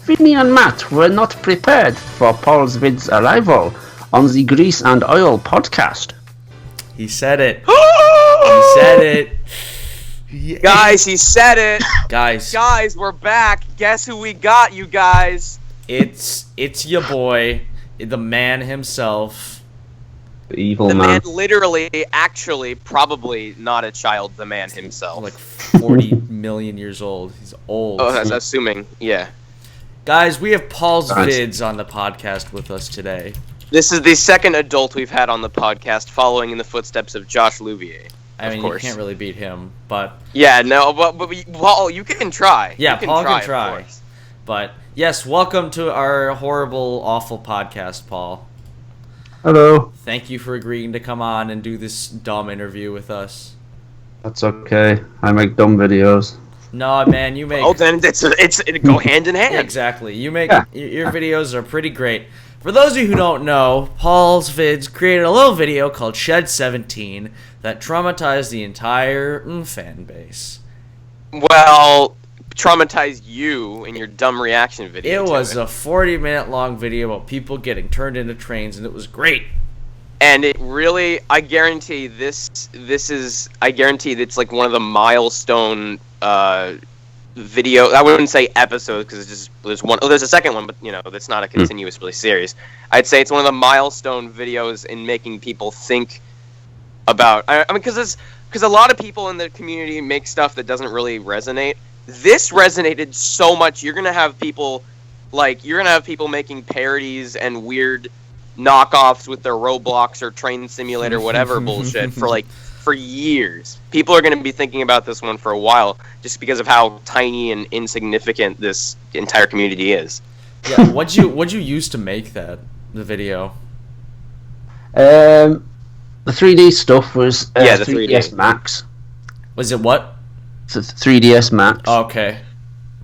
Vinnie and Matt were not prepared for Paul's Vids' arrival on the Grease and Oil podcast. He said it. He said it. Yeah. Guys, he said it. Guys, we're back. Guess who we got, you guys? It's your boy, the man himself. The evil man. man. Literally, actually, probably not a child, the man himself. Like 40 million years old. He's old. Oh, that's assuming, yeah. Guys, we have Paul's Vids on the podcast with us today. This is the second adult we've had on the podcast, following in the footsteps of Josh Louvier. I mean, you can't really beat him, but... Yeah, no, but Paul, you can try. Yeah, Paul can try. But, yes, welcome to our horrible, awful podcast, Paul. Hello. Thank you for agreeing to come on and do this dumb interview with us. That's okay. I make dumb videos. No, man, you make... Oh, then it go hand in hand. Exactly. You make... Yeah. Your videos are pretty great. For those of you who don't know, Paul's Vids created a little video called Shed 17 that traumatized the entire fan base. Well, traumatized you in your dumb reaction video. It was a 40-minute long video about people getting turned into trains, and it was great. And it really, I guarantee I guarantee it's like one of the milestone video. I wouldn't say episodes because there's one. Oh, there's a second one, but that's not a continuous really series. I'd say it's one of the milestone videos in making people think about. I mean, because a lot of people in the community make stuff that doesn't really resonate. This resonated so much. You're gonna have people making parodies and weird knockoffs with their Roblox or Train Simulator, whatever bullshit for years. People are going to be thinking about this one for a while just because of how tiny and insignificant this entire community is. Yeah, what'd you use to make the video? The 3D stuff was the 3DS Max. Was it what? 3DS Max. Oh, okay.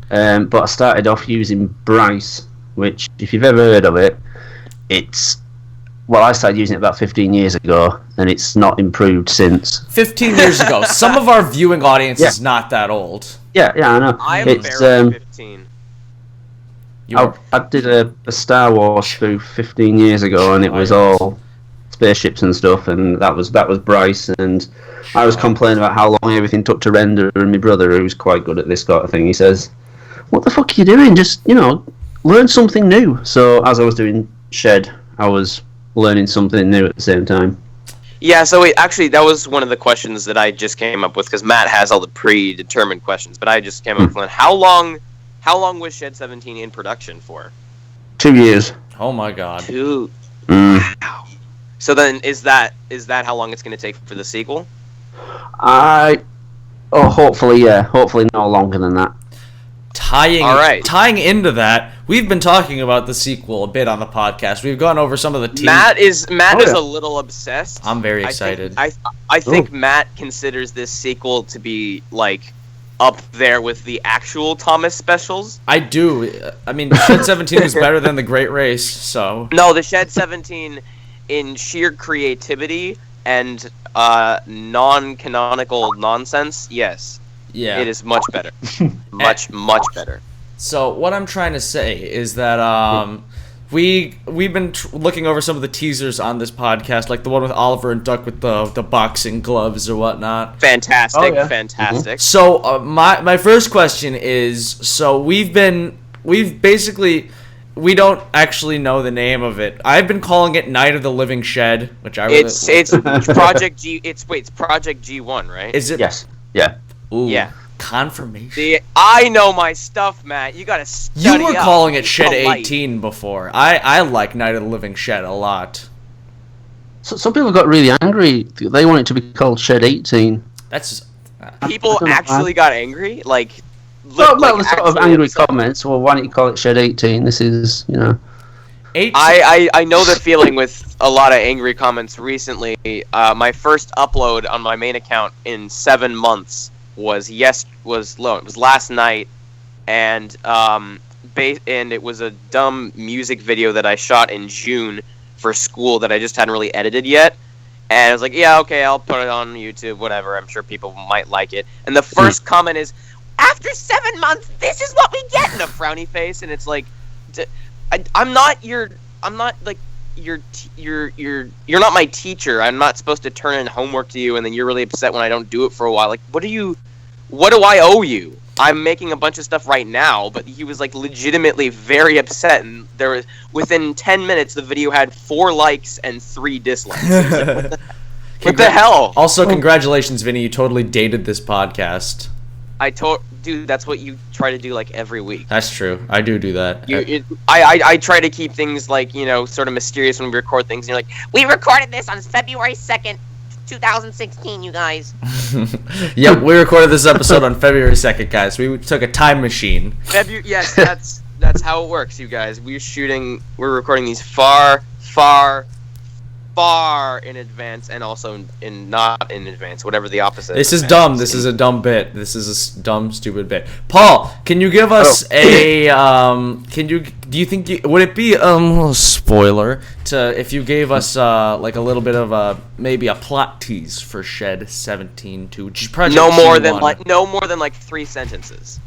But I started off using Bryce, which, if you've ever heard of it, I started using it about 15 years ago, and it's not improved since. 15 years ago. Some of our viewing audience is not that old. Yeah, I know. I'm barely 15. I did a Star Wars spoof 15 years ago, and it was all spaceships and stuff, and that was Bryce, and I was complaining about how long everything took to render, and my brother, who's quite good at this sort of thing, he says, "What the fuck are you doing? Just, learn something new." So as I was doing Shed, I was learning something new at the same time. Yeah, so that was one of the questions that I just came up with, because Matt has all the predetermined questions, but I just came up with one. How long was Shed 17 in production for? 2 years. Oh my god. 2. Wow. So then, is that how long it's going to take for the sequel? Hopefully, yeah. Hopefully no longer than that. Tying into that, we've been talking about the sequel a bit on the podcast. We've gone over some of the teams. Matt is a little obsessed. I'm very excited. I think Matt considers this sequel to be up there with the actual Thomas specials. I do. I mean, Shed 17 was better than The Great Race, so... No, the Shed 17, in sheer creativity and non-canonical nonsense, yes. Yeah. It is much better. much better. So, what I'm trying to say is that we've been looking over some of the teasers on this podcast, like the one with Oliver and Duck with the boxing gloves or whatnot. Fantastic, Mm-hmm. So, my first question is, so we don't actually know the name of it. I've been calling it Night of the Living Shed, which I really... It's Project G... It's Project G1, right? Is it? Yes. Yeah. Ooh, yeah. Confirmation. I know my stuff, Matt. You gotta study You were up. calling it Shed 18 before. I like Night of the Living Shed a lot. So some people got really angry. They want it to be called Shed 18. That's... People actually got angry? The sort of angry comments. Well, why don't you call it Shed 18? This is, 18. I know the feeling with a lot of angry comments recently. My first upload on my main account in 7 months was last night, and it was a dumb music video that I shot in June for school that I just hadn't really edited yet. And I was like, yeah, okay, I'll put it on YouTube, whatever. I'm sure people might like it. And the first comment is, after 7 months, this is what we get, in a frowny face, and it's like, I'm not like you're not my teacher. I'm not supposed to turn in homework to you, and then you're really upset when I don't do it for a while. Like, what do I owe you? I'm making a bunch of stuff right now, but he was like legitimately very upset, and there was, within 10 minutes the video had 4 likes and 3 dislikes. Like, what the hell? Also, congratulations, Vinny. You totally dated this podcast. Dude, that's what you try to do like every week. That's true. I do that. I try to keep things like, sort of mysterious when we record things. And you're like, we recorded this on February 2nd, 2016, you guys. Yep, we recorded this episode on February 2nd, guys. We took a time machine. Yes, that's how it works, you guys. We're recording these far in advance, and also not in advance, whatever the opposite. This is dumb. This is a dumb bit. This is a dumb, stupid bit. Paul, can you give us a do you think would it be a spoiler to if you gave us like a little bit of maybe a plot tease for Shed 17 to Project no more G1? than like 3 sentences.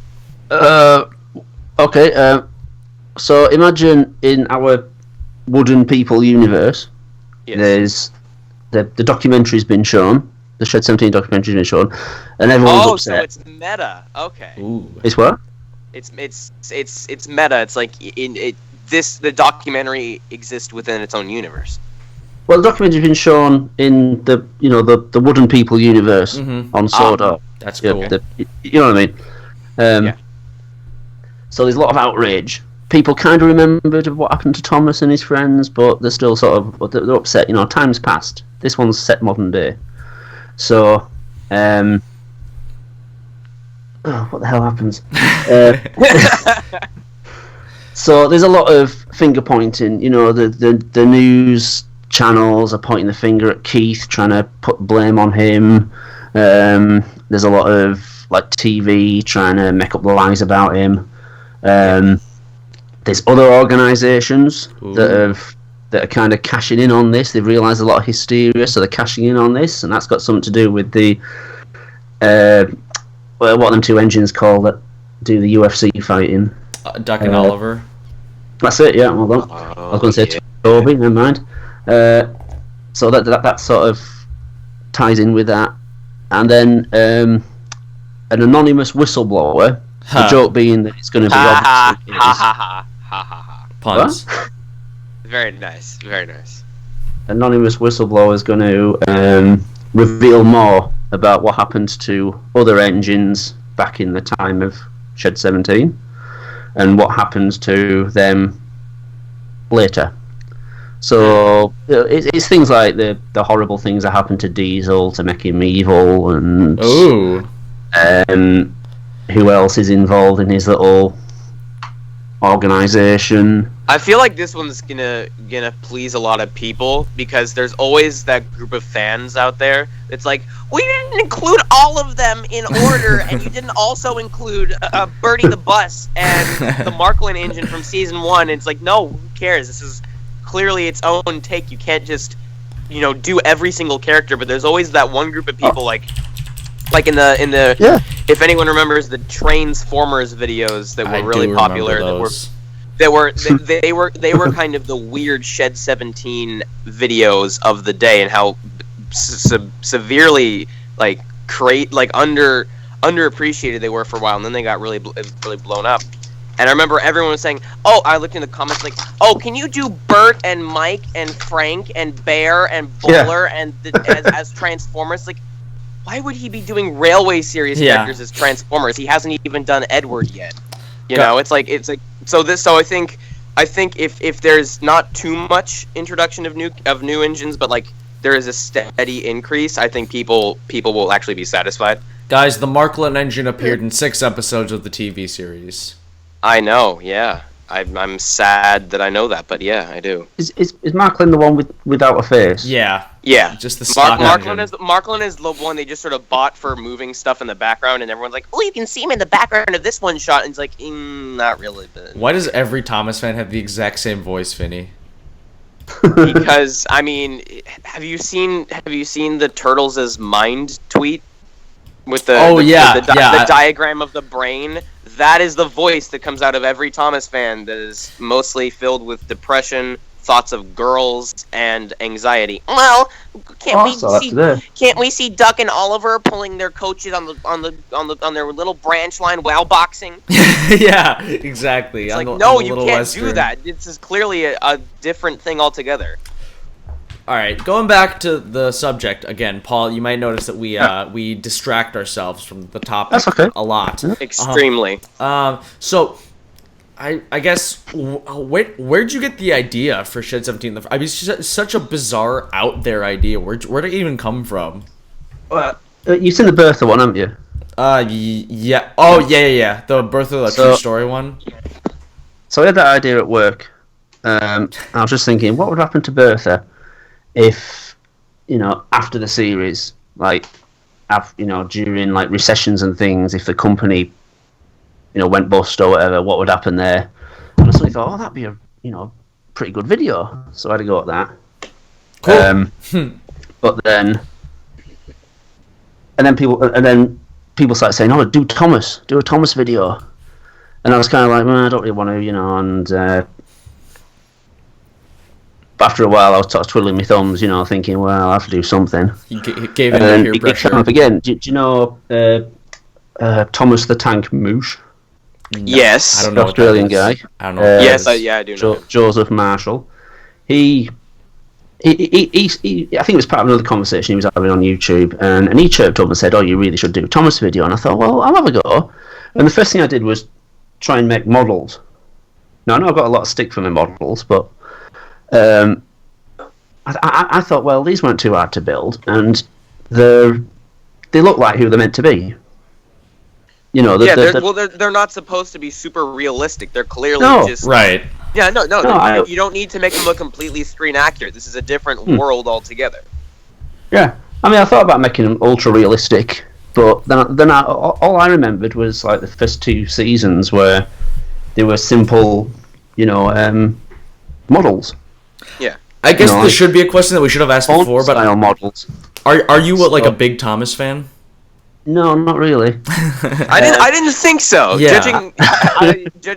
Okay. So imagine in our Wooden People universe. Yes. There's the documentary's been shown, the Shed 17 documentary's been shown, and everyone's upset. So it's meta. Okay. Ooh. It's what? It's meta. It's like the documentary exists within its own universe. Well, the documentary's been shown in the Wooden People universe on Soda. That's cool. You know what I mean? Yeah. So there's a lot of outrage. People kind of remembered what happened to Thomas and his friends, but they're still they're upset. Time's passed. This one's set modern day. So, what the hell happens? So there's a lot of finger pointing. The news channels are pointing the finger at Keith, trying to put blame on him. There's a lot of like TV trying to make up the lies about him. There's other organisations that are kind of cashing in on this. They've realised a lot of hysteria, so they're cashing in on this, and that's got something to do with the what are them 2 engines called that do the UFC fighting? Duck and Oliver. That's it. Yeah. Well done. I was going to say Toby. Never mind. So that sort of ties in with that, and then an anonymous whistleblower. The joke being that it's going to be obvious. Puns. Very nice. Very nice. Anonymous whistleblower is going to reveal more about what happened to other engines back in the time of Shed 17 and what happens to them later. So it's things like the horrible things that happened to Diesel to make him evil, and who else is involved in his little organization. I feel like this one's gonna please a lot of people, because there's always that group of fans out there that's like, we didn't include all of them in order, and you didn't also include Birdie the Bus and the Marklin engine from season 1. It's like, no, who cares? This is clearly its own take. You can't just do every single character, but there's always that one group of people like in the if anyone remembers the Transformers videos that were really popular, they were kind of the weird Shed 17 videos of the day, and how severely underappreciated they were for a while, and then they got really blown up. And I remember everyone was saying, "Oh," I looked in the comments like, "Oh, can you do Bert and Mike and Frank and Bear and Bowler and as Transformers?" Like, why would he be doing Railway series characters as Transformers? He hasn't even done Edward yet. It's like so I think if there's not too much introduction of new engines, but like there is a steady increase, I think people will actually be satisfied. Guys, the Marklin engine appeared in 6 episodes of the TV series. I know, yeah. I'm sad that I know that, but yeah, I do. Is Marklin the one without a face? Yeah. Yeah. Just the stock Marklin is the one they just sort of bought for moving stuff in the background, and everyone's like, "Oh, you can see him in the background of this one shot," and it's like, not really. But... Why does every Thomas fan have the exact same voice, Vinny? Because have you seen the Turtles' Mind tweet? with the the diagram of the brain. That is the voice that comes out of every Thomas fan that is mostly filled with depression, thoughts of girls, and anxiety. Well, can't we see Duck and Oliver pulling their coaches on their little branch line while boxing? Yeah, exactly. It's no, you can't do that. This is clearly a different thing altogether. All right, going back to the subject again, Paul. You might notice that we distract ourselves from the topic. That's okay. A lot. Extremely. So, I guess where'd you get the idea for Shed 17? I mean, it's such a bizarre, out there idea. Where'd it even come from? Well, you've seen the Bertha one, haven't you? Yeah. Oh, yeah. The Bertha true story one. So I had that idea at work. I was just thinking, what would happen to Bertha if, after the series, during recessions and things, if the company, went bust or whatever, what would happen there? And I suddenly thought, that'd be a, pretty good video. So I had to go at that. Cool. But then people started saying, "Oh, do a Thomas video," and I was kind of like, I don't really want to, and. But after a while, I was sort of twiddling my thumbs, thinking, well, I'll have to do something. You gave in to peer pressure. Came up again. Do you know Thomas the Tank Moosh? No, yes. I don't know. The Australian guy. I don't know. Yes, I do know. Joseph Marshall. He I think it was part of another conversation he was having on YouTube, and he chirped up and said, "Oh, you really should do a Thomas video." And I thought, well, I'll have a go. And the first thing I did was try and make models. Now, I know I've got a lot of stick for my models, but I thought, well, these weren't too hard to build, and they look like who they're meant to be. They're not supposed to be super realistic. They're clearly just right. Yeah, no. You don't need to make them look completely screen accurate. This is a different world altogether. Yeah, I mean, I thought about making them ultra realistic, but then all I remembered was the first 2 seasons where they were simple, models. Yeah. I guess this should be a question that we should have asked before, but models. Are you a big Thomas fan? No, not really. I didn't think so. Yeah.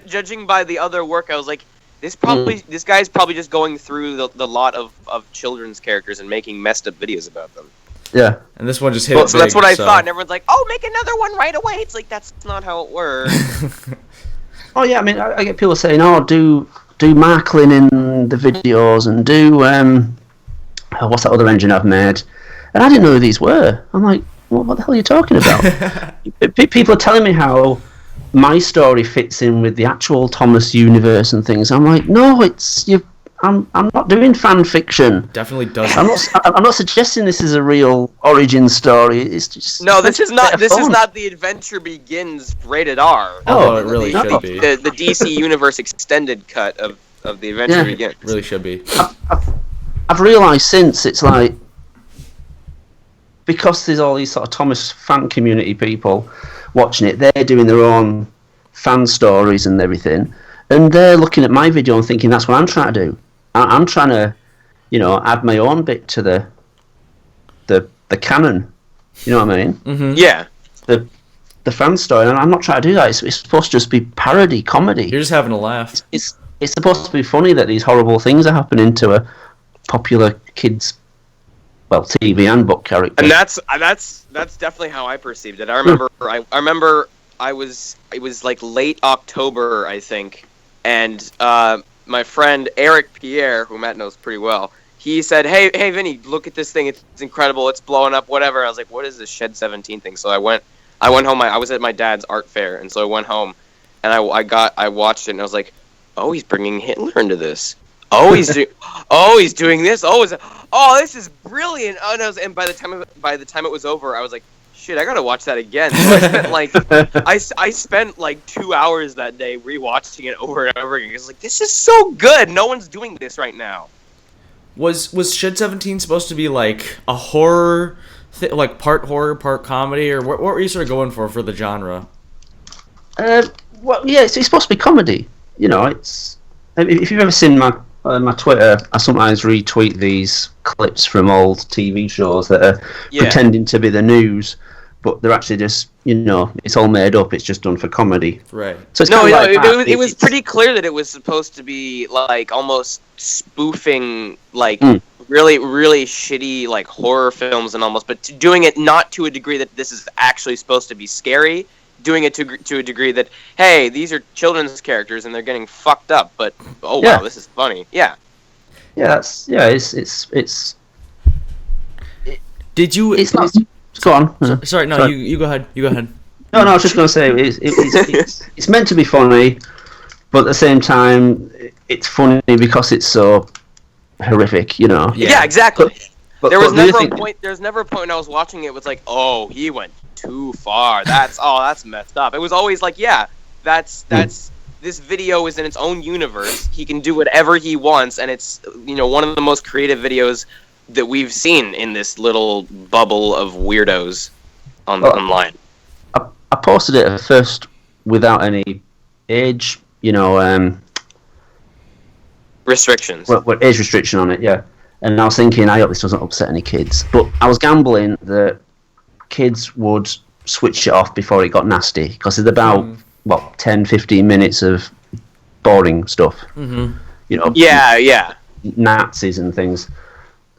Judging by the other work, I was like, this guy's probably just going through the lot of children's characters and making messed up videos about them. Yeah. And this one just hit. So that's what I thought, and everyone's like, "Oh, make another one right away." It's like that's not how it works. Oh yeah, I mean, I get people saying, "Oh, do Marklin in the videos and do what's that other engine I've made?" And I didn't know who these were. I'm like, what the hell are you talking about? People are telling me how my story fits in with the actual Thomas universe and things. I'm like, no, I'm not doing fan fiction. Definitely doesn't. I'm not suggesting this is a real origin story. It's just this is not the Adventure Begins rated R. Oh, it really should be. The DC Universe extended cut of the Adventure Begins. Really should be. I've realised since it's because there's all these sort of Thomas fan community people watching it, they're doing their own fan stories and everything, and they're looking at my video and thinking that's what I'm trying to do. I'm trying to, add my own bit to the canon. You know what I mean? Mm-hmm. Yeah. The fan story, and I'm not trying to do that. It's supposed to just be parody comedy. You're just having a laugh. It's supposed to be funny that these horrible things are happening to a popular kids. Well, TV and book character. And that's definitely how I perceived it. I remember it was late October, I think, and my friend Eric Pierre, who Matt knows pretty well, he said, "Hey, Vinnie, look at this thing. It's incredible. It's blowing up. Whatever." I was like, "What is this Shed 17 thing?" So I went home. I was at my dad's art fair, and so I went home, and I watched it, and I was like, "Oh, he's bringing Hitler into this. Oh, he's doing this. Oh, this is brilliant." And by the time it was over, I was like, "Shit, I gotta watch that again." So I spent 2 hours that day rewatching it over and over again. It's like, this is so good. No one's doing this right now. Was Shed 17 supposed to be a horror, part horror, part comedy, or what were you sort of going for the genre? Well, yeah, it's supposed to be comedy. It's if you've ever seen my Twitter, I sometimes retweet these clips from old TV shows that are pretending to be the news, but they're actually just, it's all made up. It's just done for comedy. Right. So it's it was pretty clear that it was supposed to be like almost spoofing like really, really shitty like horror films and almost, but doing it not to a degree that this is actually supposed to be scary. Doing it to a degree that, hey, these are children's characters and they're getting fucked up, but wow, this is funny. Yeah. Yeah, it's. Did you? It's not. Go on. Sorry, no, sorry. You go ahead. You go ahead. No, I was just going to say it's meant to be funny, but at the same time, it's funny because it's so horrific, Yeah, exactly. But there was never a point. There's never a point when I was watching it was like, oh, he went too far. That's messed up. It was always like, yeah, that's this video is in its own universe. He can do whatever he wants, and it's one of the most creative videos that we've seen in this little bubble of weirdos online. I posted it at first without any age, restrictions. What age restriction on it? Yeah, and I was thinking, I hope this doesn't upset any kids. But I was gambling that kids would switch it off before it got nasty, because it's about 10-15 minutes of boring stuff. Yeah. Nazis and things.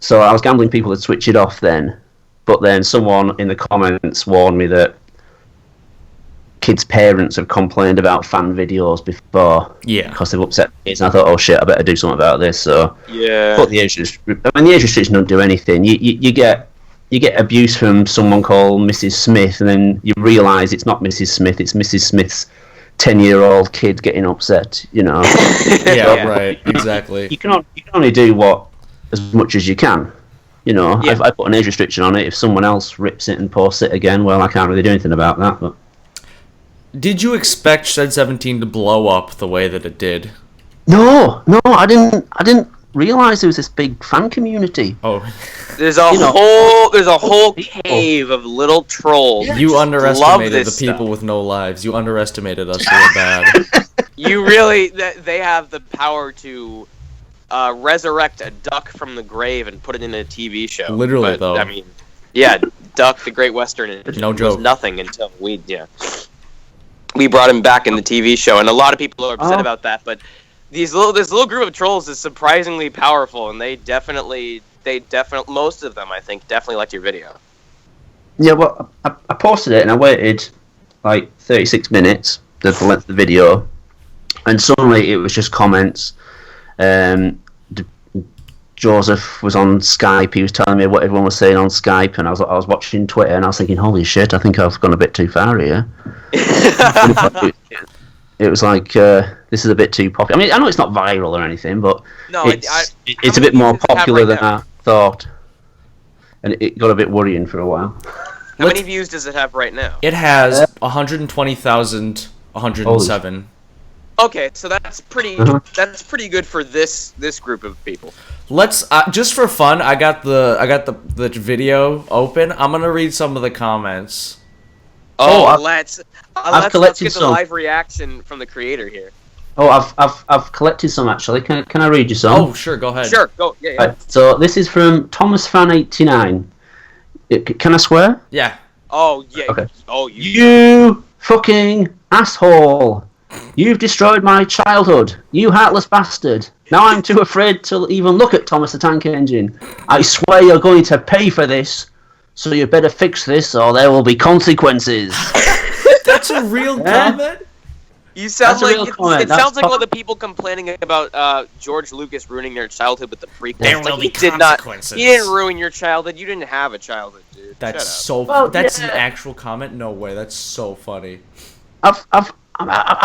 So I was gambling people would switch it off then, but then someone in the comments warned me that kids' parents have complained about fan videos before, because they've upset kids. And I thought, oh shit, I better do something about this. So but the age restriction don't do anything. You get abuse from someone called Mrs. Smith, and then you realise it's not Mrs. Smith, it's Mrs. Smith's 10-year-old kid getting upset. Yeah, right, exactly. You can only do as much as you can. I put an age restriction on it. If someone else rips it and posts it again, well, I can't really do anything about that. But did you expect Shed 17 to blow up the way that it did? No, I didn't realise there was this big fan community. Oh, there's a whole cave of little trolls. You underestimated the people with no lives. You underestimated us real bad. You really, they have the power to resurrect a duck from the grave and put it in a TV show. Literally, though. I mean, yeah, Duck, the Great Western, no joke. Was nothing until we brought him back in the TV show, and a lot of people are upset about that. But this little group of trolls is surprisingly powerful, and they definitely, most of them, I think, definitely liked your video. Yeah, well, I posted it and I waited like 36 minutes, the length of the video, and suddenly it was just comments. Joseph was on Skype. He was telling me what everyone was saying on Skype, and I was watching Twitter, and I was thinking, "Holy shit! I think I've gone a bit too far here." It was like this is a bit too popular. I mean, I know it's not viral or anything, but it's a bit more popular than I thought, and it got a bit worrying for a while. How many views does it have right now? It has 120,107. Okay, so that's pretty. That's pretty good for this group of people. Let's just for fun. I got the video open. I'm gonna read some of the comments. Let's get the live reaction from the creator here. I've collected some actually. Can I read you some? Oh, sure, go ahead. Sure, go. Yeah. Right, so this is from ThomasFan89. Can I swear? Yeah. Oh yeah. Okay. Oh you fucking asshole! You've destroyed my childhood, you heartless bastard. Now I'm too afraid to even look at Thomas the Tank Engine. I swear you're going to pay for this, so you better fix this or there will be consequences. That's a real comment? You sound like it sounds like one of the people complaining about George Lucas ruining their childhood with the prequels. There will be consequences. He didn't ruin your childhood. You didn't have a childhood, dude. That's so. That's an actual comment. No way. That's so funny. I've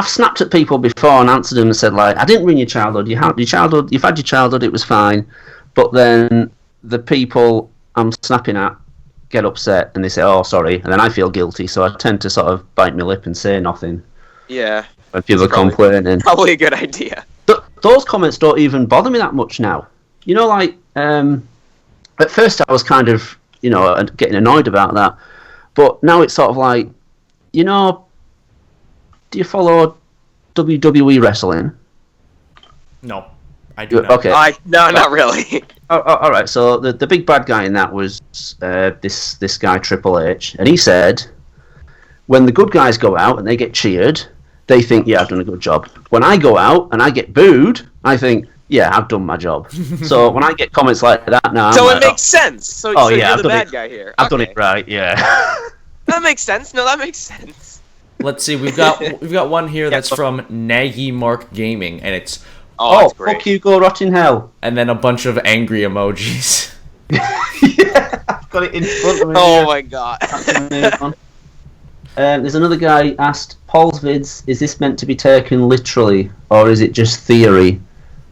snapped at people before and answered them and said, like, I didn't ruin your childhood. You've had your childhood. It was fine. But then the people I'm snapping at get upset and they say, "Oh, sorry," and then I feel guilty. So I tend to sort of bite my lip and say nothing. Yeah. When people are complaining. Probably a good idea. Those comments don't even bother me that much now. Like at first I was kind of getting annoyed about that, but now it's sort of like, do you follow WWE Wrestling? No, I do not. Okay. No, not really. All right. So the big bad guy in that was this guy Triple H, and he said, when the good guys go out and they get cheered, they think, yeah, I've done a good job. When I go out and I get booed, I think, yeah, I've done my job. So when I get comments like that now, So it makes sense. So yeah, you're the bad guy here. I've done it right. Yeah. That makes sense. No, that makes sense. Let's see. We've got one here that's from Nagy Mark Gaming, and it's that's great. Fuck you, go rot in hell. and then a bunch of angry emojis. Yeah, I've got it in front of me. Oh my god. There's another guy asked, Paul's vids, is this meant to be taken literally, or is it just theory?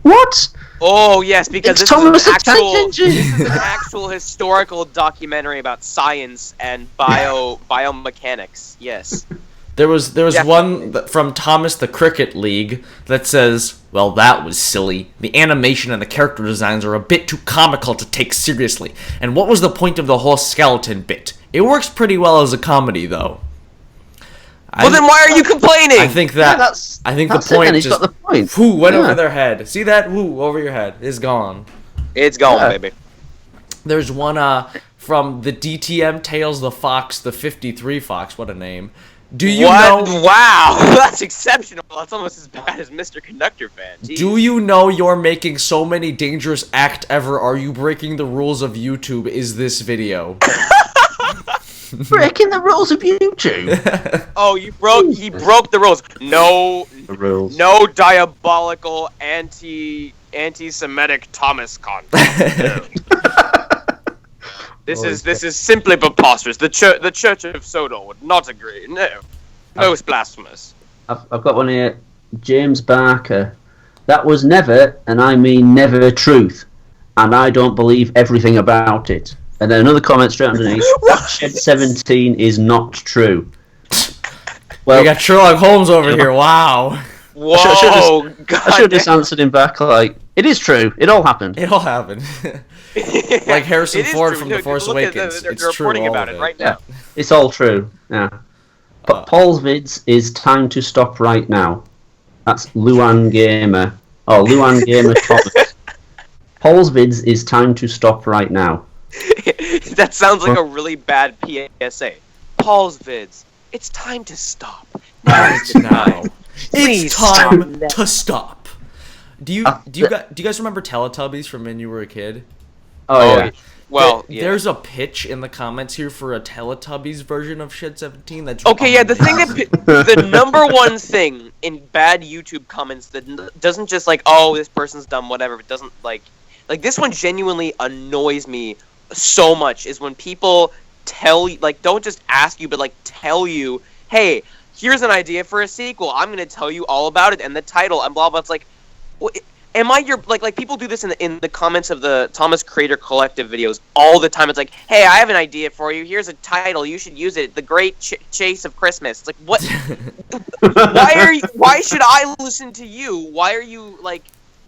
What? Oh yes, because It's this Thomas is, the Tank Engine. this is an actual historical documentary about science and biomechanics. Yes. There was Yeah. one from Thomas the Cricket League that says, well, that was silly. The animation and the character designs are a bit too comical to take seriously. And what was the point of the whole skeleton bit? It works pretty well as a comedy, though. Well, then why are you complaining? I think that. that's I think the it, then. point He's just got the point. whoo went Yeah. over their head. See that? Whoo over your head is gone. It's gone, Yeah. baby. There's one from the DTM Tails the Fox, the 53 Fox. What a name. Do you What? know? Wow, that's exceptional. That's almost as bad as Mr. Conductor fan. Jeez. Do you know you're making so many dangerous act ever? Are you breaking the rules of YouTube? Is this video? Breaking the rules of YouTube. Oh, he broke the rules. No, The rules. no diabolical anti-Semitic Thomas content. This is simply preposterous. The Church of Sodor would not agree. No, most blasphemous. I've got one here. James Barker. That was never, and I mean never, truth. And I don't believe everything about it. And then another comment straight underneath. Shed 17 is not true. Well, We got Sherlock Holmes over here. Wow. Whoa, I should have just answered him back like, it is true. It all happened. It all happened. Like Harrison It is Ford true. from Look, The Force look at Awakens. They're It's true, reporting all about of it it. right Yeah, now. it's all true. Yeah. But Paul's vids is time to stop right now. That's Luan Gamer. Oh, Luan Gamer Thomas. Paul's vids is time to stop right now. That sounds like a really bad PSA. Paul's vids. It's time to stop. Now is the time. Please It's time stop. to stop. Do you guys remember Teletubbies from when you were a kid? Oh, yeah. Well, yeah. There's a pitch in the comments here for a Teletubbies version of Shed 17. That's Okay, yeah, the thing that the number one thing in bad YouTube comments that doesn't just like, oh, this person's dumb, whatever, but doesn't like this one genuinely annoys me so much is when people tell you, like, don't just ask you, but like tell you, hey, here's an idea for a sequel. I'm gonna tell you all about it and the title and blah blah. It's like, am I your like people do this in the comments of the Thomas Creator Collective videos all the time. It's like, hey, I have an idea for you. Here's a title. You should use it. The Great Chase of Christmas. It's like, what? Why should I listen to you? Why are you like?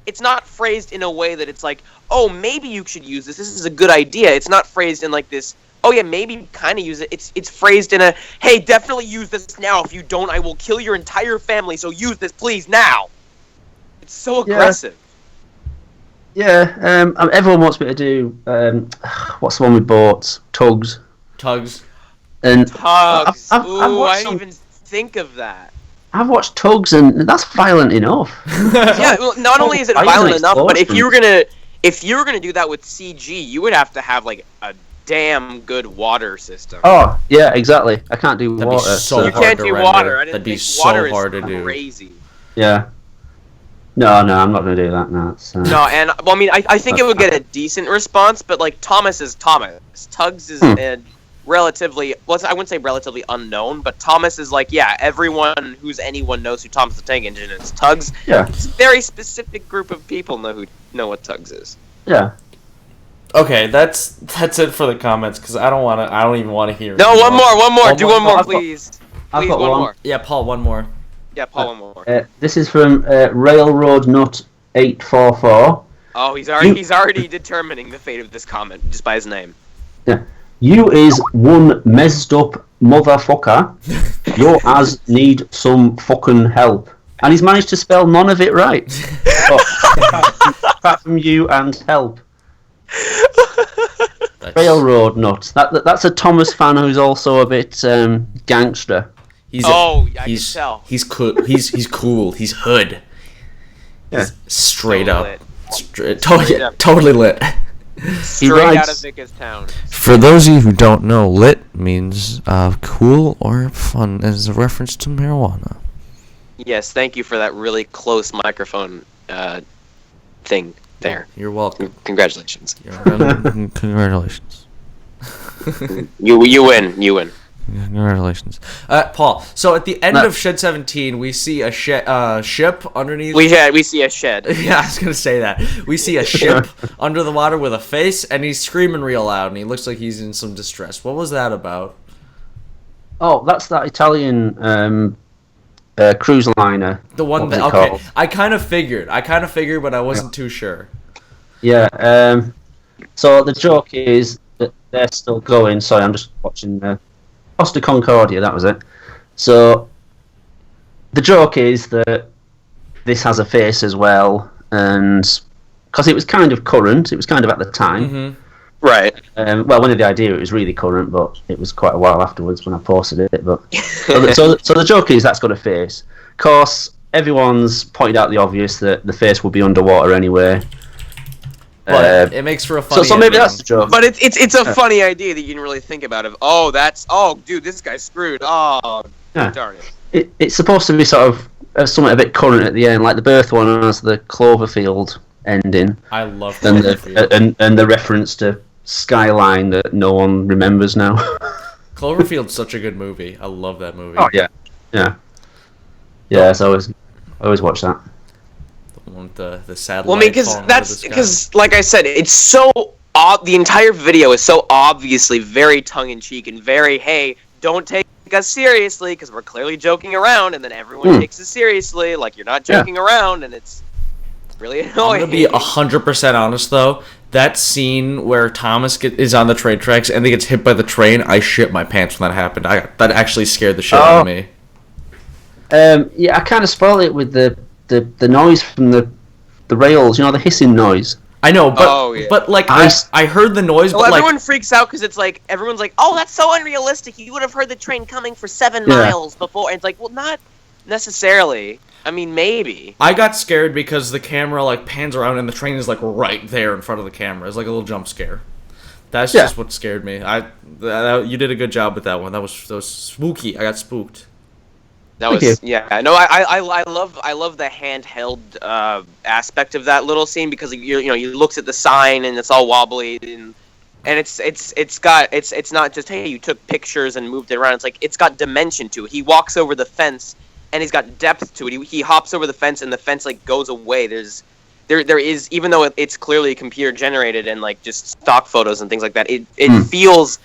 It's not phrased in a way that it's like, oh, maybe you should use this. This is a good idea. It's not phrased in like this. Oh yeah, maybe kind of use it. It's phrased in a, hey, definitely use this now. If you don't, I will kill your entire family. So use this, please, now. It's so aggressive. Yeah, everyone wants me to do, what's the one we bought? Tugs. And Tugs. I've Ooh, watched I didn't some- even think of that. I've watched Tugs, and that's violent enough. Yeah, well, not only is it Fire violent and enough, but if explosions. you were gonna do that with CG, you would have to have like a damn good water system. Oh, yeah, exactly. I can't do That'd be water. so you hard can't to do render. water. I didn't That'd be think so water hard is to do. crazy. Yeah. No, I'm not going to do that now. No, and well, I mean, I think it would get a decent response, but like Thomas is Thomas. Tugs is relatively, well, I wouldn't say relatively unknown, but Thomas is like, yeah, everyone who's anyone knows who Thomas the Tank Engine is. Tugs, Yeah. it's a very specific group of people know what Tugs is. Yeah. Okay, that's it for the comments because I don't even want to hear. No, one more, do one more, I've got- please. I've Please, got one one. more. Yeah, Paul, one more. Yeah, Paul, one more. This is from Railroad Nut 844. Oh, he's already determining the fate of this comment just by his name. Yeah. You is one messed up motherfucker. Your ass need some fucking help. And he's managed to spell none of it right. Apart from you and help. Railroad nut. That's a Thomas fan who's also a bit gangster. I can tell. He's cool. He's cool. He's hood. Yeah. He's straight So up. lit. Totally lit. Straight out of Vickerstown. For those of you who don't know, lit means cool or fun as a reference to marijuana. Yes, thank you for that really close microphone thing there. You're welcome. Congratulations. Congratulations. You win. You win. Congratulations. Paul, so at the end of Shed 17, we see a ship underneath... We see a shed. Yeah, I was going to say that. We see a ship under the water with a face, and he's screaming real loud, and he looks like he's in some distress. What was that about? Oh, that's that Italian cruise liner. The one that... Okay, called? I kind of figured, but I wasn't too sure. Yeah, so the joke is that they're still going. Sorry, I'm just watching... Costa Concordia, that was it. So the joke is that this has a face as well, and because it was kind of current, it was kind of at the time. Mm-hmm. Right. Well, when I did the idea, it was really current, but it was quite a while afterwards when I posted it. But so the joke is that's got a face. Of course, everyone's pointed out the obvious that the face will be underwater anyway. But it makes for a funny so maybe that's the joke. But it's a funny idea that you didn't really think about. Dude, this guy's screwed. Oh, darn it. It's supposed to be sort of something a bit current at the end, like the birth one has the Cloverfield ending. I love Cloverfield. And the reference to Skyline that no one remembers now. Cloverfield's such a good movie. I love that movie. Oh yeah. So I always watch that. The satellite. Well, I mean, because like I said, it's so the entire video is so obviously very tongue in cheek and very, hey, don't take us seriously because we're clearly joking around, and then everyone takes it seriously like you're not joking around, and it's really annoying. I'm gonna be 100% honest though. That scene where Thomas is on the train tracks and he gets hit by the train, I shit my pants when that happened. That actually scared the shit out of me. Yeah, I kind of spoiled it with the noise from the rails, the hissing noise. I know, but like I heard the noise. Well, but everyone freaks out because it's like everyone's like, "Oh, that's so unrealistic. You would have heard the train coming for 7 miles before." And it's like, well, not necessarily. I mean, maybe. I got scared because the camera like pans around and the train is like right there in front of the camera. It's like a little jump scare. That's just what scared me. You did a good job with that one. That was spooky. I got spooked. That was No, I love the handheld aspect of that little scene because he looks at the sign and it's all wobbly and it's not just, hey, you took pictures and moved it around. It's like it's got dimension to it. He walks over the fence and he's got depth to it. He hops over the fence and the fence like goes away. There is, even though it's clearly computer generated and like just stock photos and things like that, it feels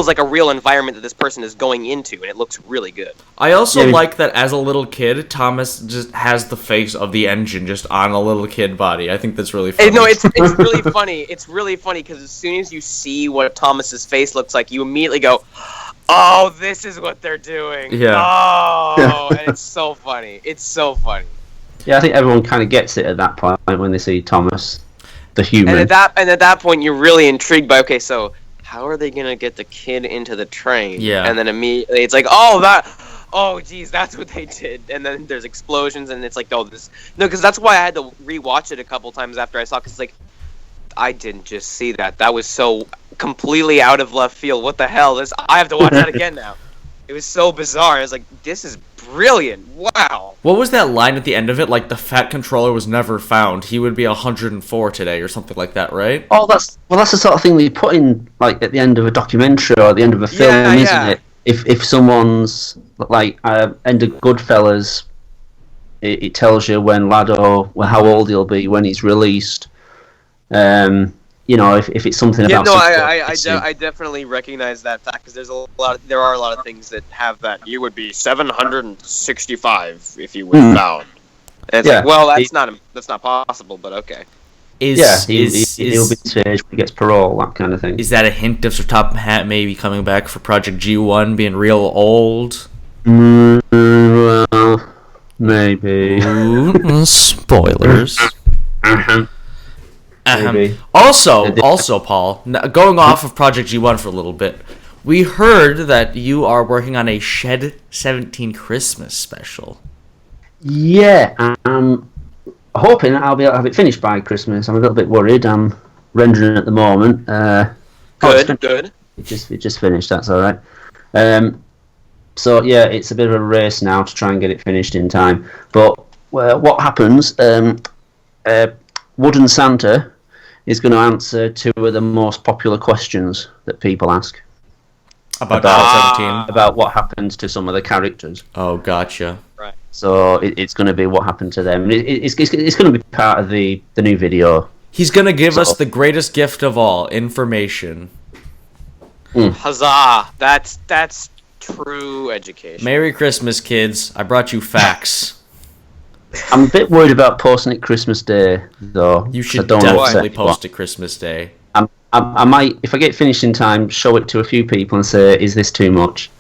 like a real environment that this person is going into, and it looks really good. I also like that as a little kid, Thomas just has the face of the engine just on a little kid body. I think that's really funny. No, it's really funny. It's really funny because as soon as you see what Thomas's face looks like, you immediately go, "Oh, this is what they're doing." Yeah. Oh, and it's so funny. It's so funny. Yeah, I think everyone kind of gets it at that point when they see Thomas, the human. And at that point, you're really intrigued by, okay, so how are they gonna get the kid into the train? Yeah. And then immediately it's like, oh geez, that's what they did. And then there's explosions, and it's like, because that's why I had to rewatch it a couple times after I saw it, because like, I didn't just see that. That was so completely out of left field. What the hell? I have to watch that again now. It was so bizarre. I was like, this is brilliant. Wow. What was that line at the end of it? Like, the fat controller was never found. He would be 104 today or something like that, right? Oh, that's the sort of thing that you put in, like, at the end of a documentary or at the end of a film, isn't it? If someone's, like, end of Goodfellas, it tells you when Lado, how old he'll be when he's released. If it's something about... I definitely recognize that fact, because there are a lot of things that have that. You would be 765 if you were found. And it's like, well, that's not possible, but okay. He'll be this age when he gets parole, that kind of thing. Is that a hint of Sir Topham Hatt maybe coming back for Project G1, being real old? Well, Maybe. Ooh, spoilers. Maybe. Also, Paul, going off of Project G1 for a little bit, we heard that you are working on a Shed 17 Christmas special. Yeah, I'm hoping I'll be able to have it finished by Christmas. I'm a little bit worried. I'm rendering at the moment. Good. It just finished. That's all right. So yeah, it's a bit of a race now to try and get it finished in time. But what happens? Wooden Santa is going to answer two of the most popular questions that people ask About Shed 17? about what happened to some of the characters. Oh, gotcha. Right. So it's going to be what happened to them. It's going to be part of the new video. He's going to give us the greatest gift of all, information. Huzzah! That's true education. Merry Christmas, kids. I brought you facts. I'm a bit worried about posting it Christmas Day, though. You should I don't definitely post it Christmas Day. I might, if I get finished in time, show it to a few people and say, "Is this too much?"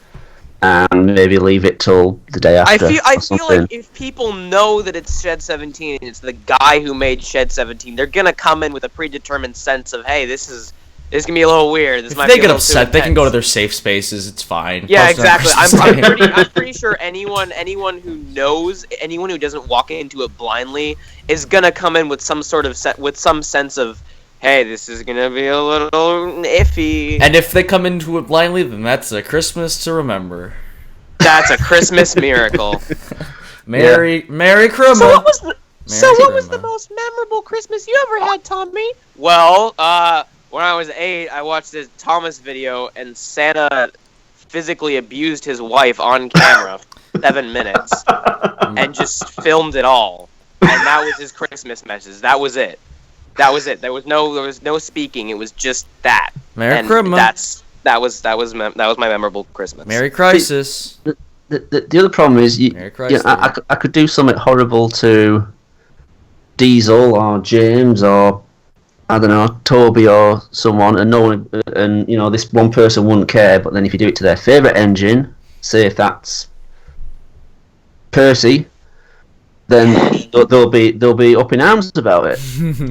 And maybe leave it till the day after. I feel like if people know that it's Shed 17, it's the guy who made Shed 17, they're gonna come in with a predetermined sense of, hey, this is gonna be a little weird. This If might they be a get little upset, too they can go to intense. their safe spaces. It's fine. Yeah, Post it on exactly. Christmas Day. I'm pretty sure anyone who knows, anyone who doesn't walk into it blindly, is gonna come in with some sort of with some sense of, hey, this is gonna be a little iffy. And if they come into it blindly, then that's a Christmas to remember. That's a Christmas miracle. Merry Christmas. So what was the Christmas. most memorable Christmas you ever had, Tommy? Well, when I was 8, I watched this Thomas video, and Santa physically abused his wife on camera for 7 minutes, and just filmed it all. And that was his Christmas message. That was it. There was no speaking. It was just that. Merry Christmas. That was my memorable Christmas. Merry Crisis. The other problem is, Merry Christmas. I could do something horrible to Diesel or James or I don't know, Toby or someone, and no one, and this one person wouldn't care. But then if you do it to their favourite engine, say if that's Percy, then they'll be up in arms about it.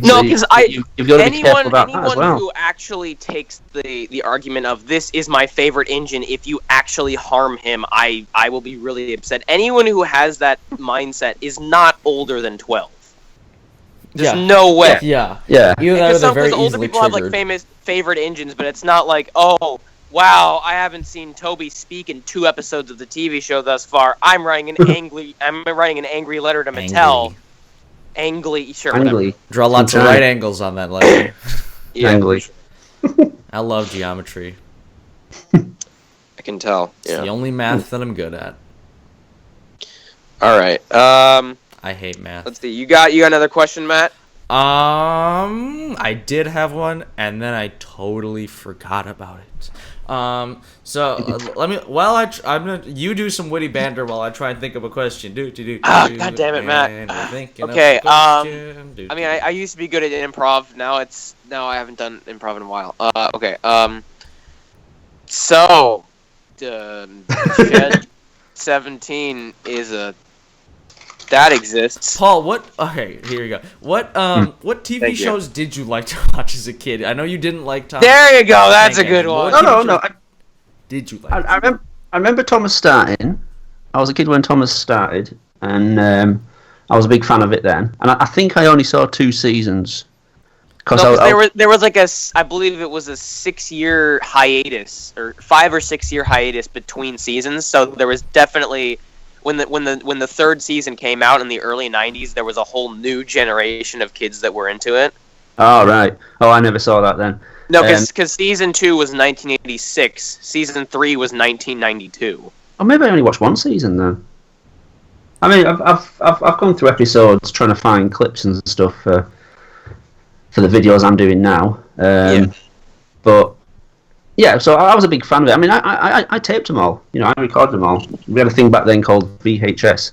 No, because you've got to be careful about that as well. Who actually takes the argument of this is my favorite engine, if you actually harm him, I will be really upset. Anyone who has that mindset is not older than 12. There's no way. Yeah. Yeah. Either they're very older easily people have like triggered. famous favorite engines, but it's not like, oh wow, I haven't seen Toby speak in 2 episodes of the TV show thus far. I'm writing an angry letter to Mattel. Angly, sure, whatever. Angly. Draw lots of right angles on that letter. Yeah, Angly. I love geometry. I can tell. It's the only math that I'm good at. All right. I hate math. Let's see. You got another question, Matt? I did have one, and then I totally forgot about it. Let me. You do some witty banter while I try and think of a question. God damn it, Matt. Okay. I used to be good at improv. Now I haven't done improv in a while. Okay. So, Shed 17 is that exists. Paul, what? Okay, here you go. What TV Thank you. shows did you like to watch as a kid? I know you didn't like Tom. There you go. That's a Hank good Aaron. one. No. Did you like? I remember Thomas starting. I was a kid when Thomas started, and I was a big fan of it then. And I think I only saw 2 seasons. There was like I believe it was a 6-year hiatus, or 5 or 6 year hiatus between seasons. So there was definitely when the 3rd season came out in the early 90s, there was a whole new generation of kids that were into it. Oh right. Oh, I never saw that then. No, because season 2 was 1986, season 3 was 1992. Oh, maybe I only watched 1 season then. I mean, I've gone through episodes trying to find clips and stuff for the videos I'm doing now. But yeah, so I was a big fan of it. I mean, I taped them all. I recorded them all. We had a thing back then called VHS.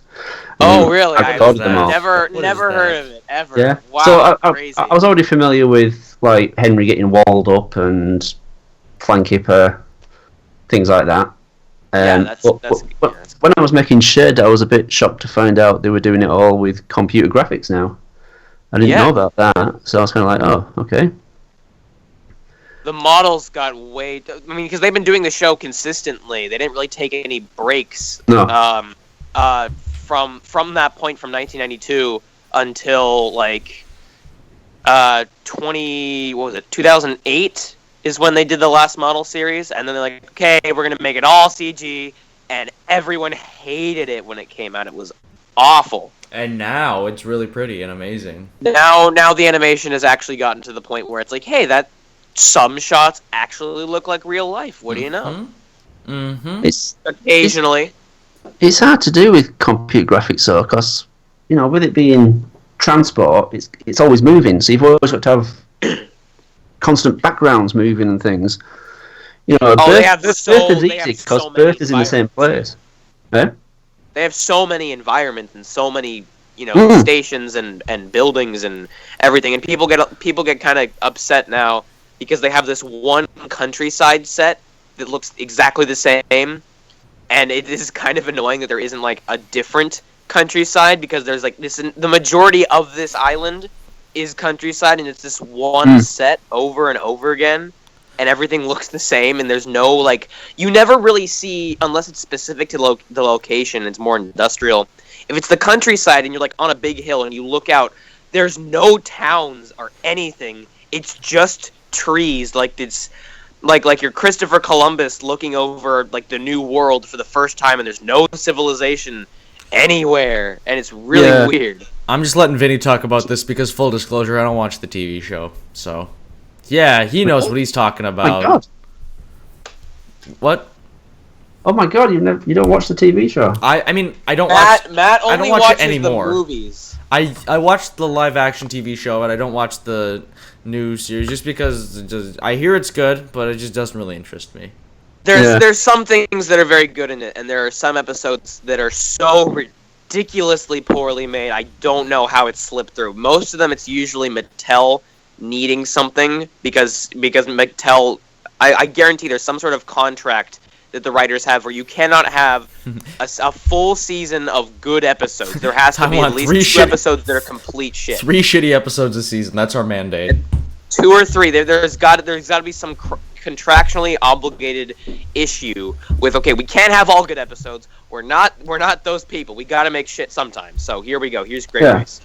Oh, really? I recorded them all. Never heard of it ever. Yeah. Wow. So crazy. I was already familiar with like Henry getting walled up and Flankipper, things like that. That's when I was making Shed, I was a bit shocked to find out they were doing it all with computer graphics now. I didn't know about that, so I was kind of like, oh, okay. The models got way... I mean, because they've been doing the show consistently. They didn't really take any breaks No. From that point, from 1992 until, like, 2008 is when they did the last model series. And then they're like, okay, we're going to make it all CG. And everyone hated it when it came out. It was awful. And now it's really pretty and amazing. Now the animation has actually gotten to the point where it's like, hey, some shots actually look like real life. What do you know? Mm-hmm. It's occasionally. It's hard to do with computer graphics, though, because with it being transport, it's always moving. So you've always got to have constant backgrounds moving and things. Birth is easy because Birth is in the same place. Eh? They have so many environments and so many stations and buildings and everything, and people get kind of upset now because they have this one countryside set that looks exactly the same, and it is kind of annoying that there isn't like a different countryside, because there's like the majority of this island is countryside, and it's this one set over and over again, and everything looks the same, and there's no like, you never really see, unless it's specific to the location, it's more industrial. If it's the countryside and you're like on a big hill and you look out, there's no towns or anything. It's just trees, like it's like you're Christopher Columbus looking over like the new world for the first time, and there's no civilization anywhere, and it's really weird. I'm just letting Vinny talk about this because, full disclosure, I don't watch the TV show, so yeah, he knows what he's talking about. Oh my God. What? Oh my God! You don't watch the TV show? I mean, I don't Matt watch. Matt only I don't watch watches it anymore. the movies. I watched the live action TV show, and I don't watch the new series just because I hear it's good, but it just doesn't really interest me. There's some things that are very good in it, and there are some episodes that are so ridiculously poorly made. I don't know how it slipped through. Most of them, it's usually Mattel needing something because Mattel. I guarantee there's some sort of contract that the writers have where you cannot have a full season of good episods. There has to be at least 2 episodes that are complete shit. 3 shitty episodes a season. That's our mandate. 2 or 3. There's got to be some contractually obligated issue with, okay, we can't have all good episodes. We're not those people. We got to make shit sometimes. So here we go. Here's Great Race.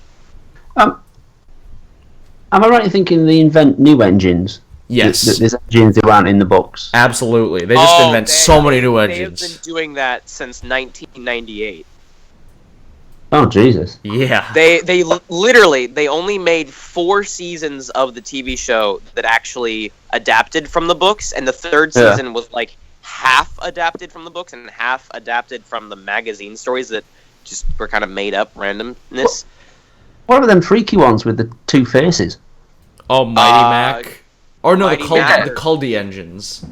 Am I right in thinking they invent new engines? Yes. There's engines that aren't in the books. Absolutely. They just invent so many new engines. They've been doing that since 1998. Oh, Jesus. Yeah. They literally, they only made 4 seasons of the TV show that actually adapted from the books, and the 3rd season was like half adapted from the books and half adapted from the magazine stories that just were kind of made up randomness. What are them freaky ones with the 2 faces? Oh, Mighty Mac. Or no, the Culdy engines.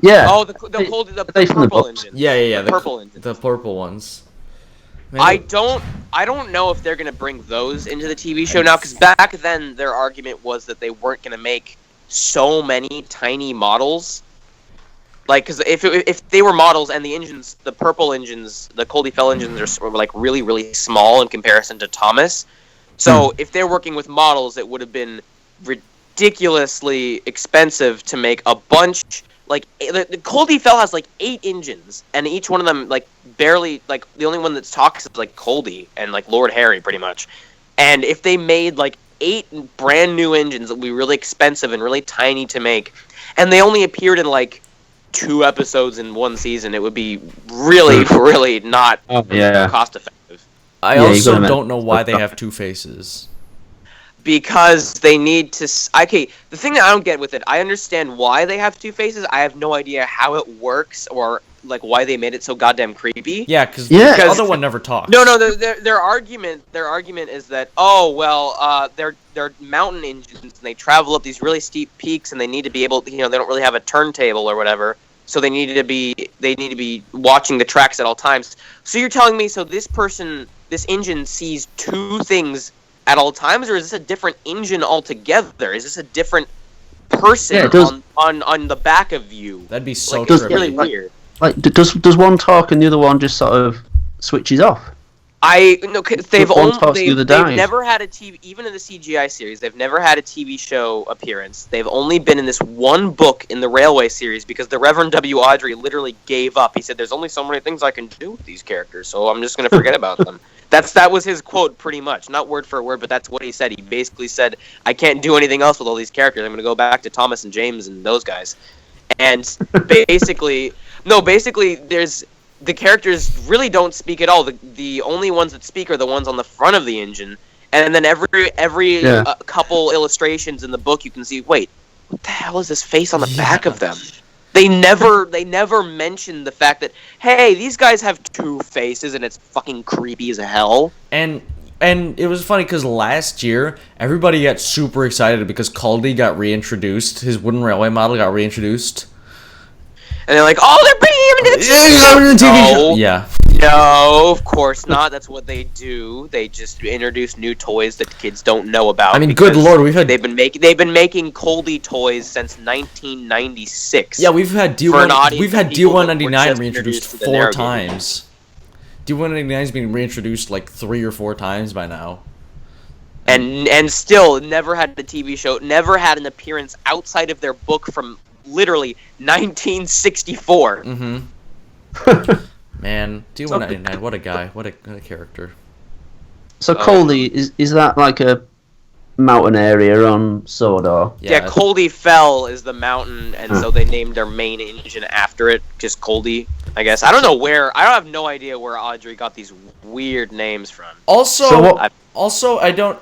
Yeah. Oh, the purple engines. Yeah. The purple engines. The purple ones. Man. I don't know if they're going to bring those into the TV show now, because back then their argument was that they weren't going to make so many tiny models. Like, because if they were models and the engines, the purple engines, the Coldy Fell engines were like really, really small in comparison to Thomas. So if they're working with models, it would have been ridiculously expensive to make a bunch. Like, the Coldy Fell has like 8 engines, and each one of them like barely, like the only one that talks is like Coldy and like Lord Harry pretty much. And if they made like 8 brand new engines that would be really expensive and really tiny to make, and they only appeared in like 2 episodes in 1 season, it would be really, really not cost effective. I also don't know why they have 2 faces. Because they need to... Okay, the thing that I don't get with it, I understand why they have 2 faces. I have no idea how it works or like why they made it so goddamn creepy. Yeah, because the other one never talks. No, their argument is that, they're mountain engines and they travel up these really steep peaks and they need to be able, they don't really have a turntable or whatever, so they need to be watching the tracks at all times. So you're telling me, so this engine sees 2 things at all times, or is this a different engine altogether? Is this a different person on the back of you? That'd be so trippy. It's really weird. Like, does one talk and the other one just sort of switches off? They've never had a TV, even in the CGI series, they've never had a TV show appearance. They've only been in this one book in the Railway series because the Reverend W. Awdry literally gave up. He said, "There's only so many things I can do with these characters, so I'm just going to forget about them." That was his quote, pretty much. Not word for word, but that's what he said. He basically said, "I can't do anything else with all these characters. I'm going to go back to Thomas and James and those guys." And basically, there's... The characters really don't speak at all. The only ones that speak are the ones on the front of the engine, and then every couple illustrations in the book you can see. Wait, what the hell is this face on the back of them? They never mention the fact that, hey, these guys have two faces and it's fucking creepy as hell. And it was funny because last year everybody got super excited because Caldy got reintroduced. His wooden railway model got reintroduced. And they're like, "Oh, they're bringing him into the TV show." Yeah. No, of course not. That's what they do. They just introduce new toys that kids don't know about. I mean, good lord, they've been making Caldy toys since 1996. Yeah, we've had D199 reintroduced 4 times. D199 has been reintroduced like 3 or 4 times by now. And still never had a TV show, never had an appearance outside of their book from literally 1964. Mm-hmm. Man, D199, what a guy, what a character. So Caldy, is that like a mountain area on Sodor? Yeah, Caldy Fell is the mountain, and so they named their main engine after it, just Caldy, I guess. I have no idea where Awdry got these weird names from. Also, I don't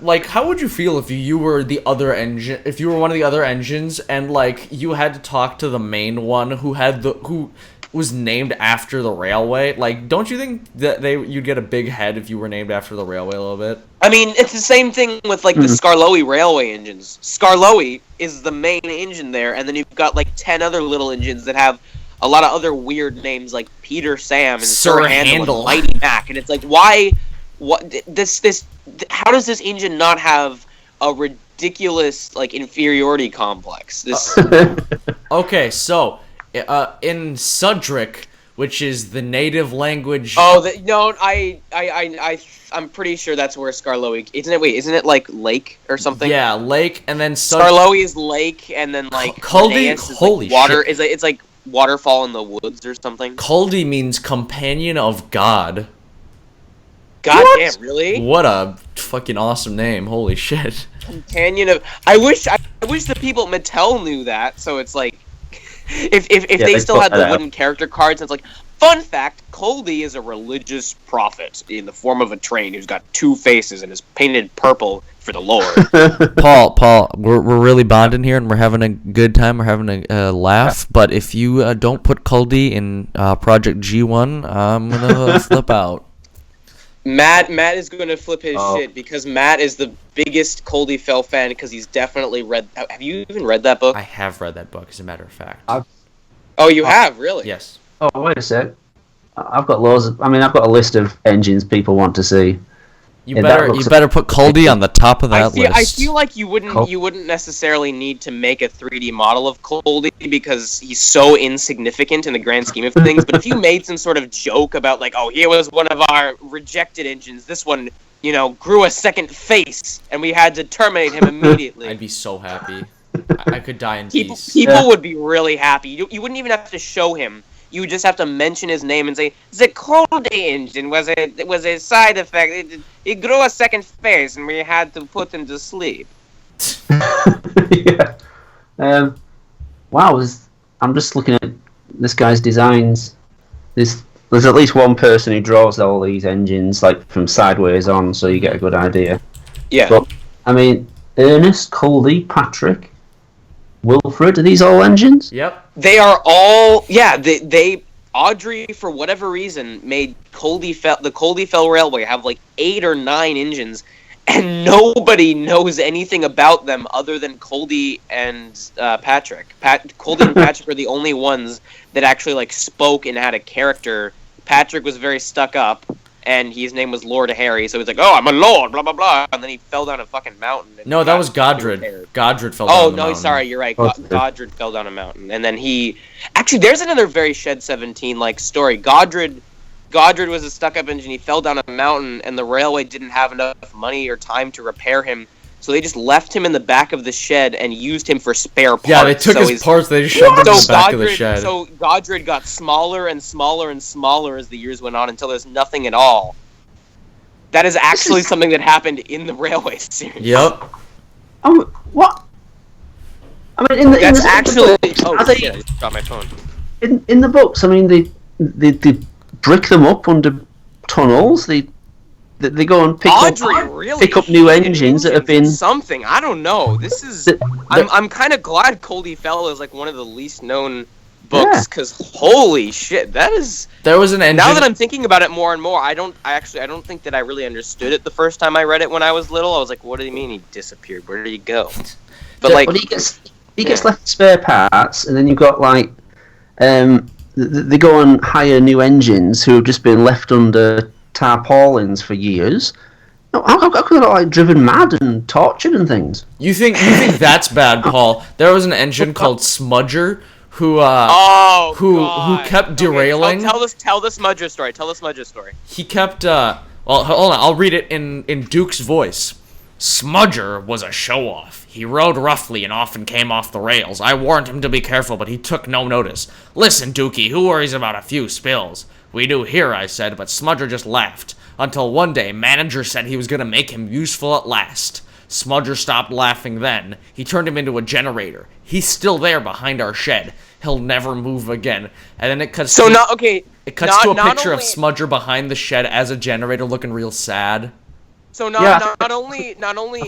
like. How would you feel if you were the other engine? If you were one of the other engines, and like you had to talk to the main one who was named after the railway? Like, don't you think that you'd get a big head if you were named after the railway a little bit? I mean, it's the same thing with like the Skarloey railway engines. Skarloey is the main engine there, and then you've got like 10 other little engines that have a lot of other weird names like Peter Sam and Sir Handle and Mighty Mac, and it's like, why? How does this engine not have a ridiculous like inferiority complex? Okay, so in Sudric, which is the native language. Oh, I'm pretty sure that's where Skarloey. Isn't it? Wait, isn't it like lake or something? Yeah, lake, and then Skarloey is lake, and then like Caldy. Holy water shit! It's like waterfall in the woods or something. Caldy means companion of God. God damn, really? What a fucking awesome name! Holy shit! Companion of. I wish the people at Mattel knew that. So it's like, if they still had the wooden character cards, it's like, fun fact: Caldy is a religious prophet in the form of a train who's got 2 faces and is painted purple for the Lord. Paul, we're really bonding here and we're having a good time. We're having a laugh. But if you don't put Caldy in Project G1, I'm gonna flip out. Matt is going to flip his shit because Matt is the biggest Caldy Fell fan because he's definitely read... Have you even read that book? I have read that book, as a matter of fact. Oh, you have? Really? Yes. Oh, wait a sec. I've got I've got a list of engines people want to see. You better put Caldy on the top of that list. I feel like you wouldn't necessarily need to make a 3D model of Caldy because he's so insignificant in the grand scheme of things. But if you made some sort of joke about like, oh, here was one of our rejected engines, this one, grew a second face, and we had to terminate him immediately. I'd be so happy. I could die in peace. People would be really happy. You wouldn't even have to show him. You would just have to mention his name and say, the Caldy engine was a side effect. It grew a second face, and we had to put him to sleep. Yeah. Wow. I'm just looking at this guy's designs. There's at least one person who draws all these engines, like from sideways on, so you get a good idea. Yeah. But I mean, Ernest, Caldy, Patrick, Wilfred, are these all engines? Yep. They are all... Yeah, they Awdry, for whatever reason, made the Caldy Fell Railway have like 8 or 9 engines, and nobody knows anything about them other than Caldy and Patrick. Caldy and Patrick are the only ones that actually like spoke and had a character. Patrick was very stuck up, and his name was Lord Harry. So he's like, "Oh, I'm a lord," blah blah blah, and then he fell down a fucking mountain. No, that was Godred. Godred fell down. Oh the no, mountain. sorry, you're right. Godred fell down a mountain, and then he actually there's another very Shed 17 like story. Godred was a stuck-up engine. He fell down a mountain, and the railway didn't have enough money or time to repair him. So they just left him in the back of the shed and used him for spare parts. Yeah, they took his parts, they just shoved him in the back of the shed. So Godred got smaller and smaller and smaller as the years went on until there's nothing at all. That is actually something that happened in the Railway series. Yep. What? I mean, I just dropped my phone. In the books, I mean, they brick them up under tunnels. They go and pick up new engines that have been something. I don't know. This is. I'm kind of glad Coldie Fell is like one of the least known books because holy shit, that is. There was an engine. Now that I'm thinking about it more and more, I don't think that I really understood it the first time I read it when I was little. I was like, what do you mean he disappeared? Where did he go? But like, he gets left spare parts, and then you've got like, they go and hire new engines who have just been left under tarpaulins for years. How could they like driven mad and tortured and things? You think that's bad, Paul? There was an engine called Smudger who kept derailing. Tell the Smudger story. Tell the Smudger story. He kept well, hold on. I'll read it in Duke's voice. Smudger was a show-off. He rode roughly and often came off the rails. I warned him to be careful, but he took no notice. Listen, Dookie, who worries about a few spills? We do here, I said, but Smudger just laughed. Until one day, manager said he was going to make him useful at last. Smudger stopped laughing then. He turned him into a generator. He's still there behind our shed. He'll never move again. And then it cuts to a picture of Smudger behind the shed as a generator looking real sad. So not only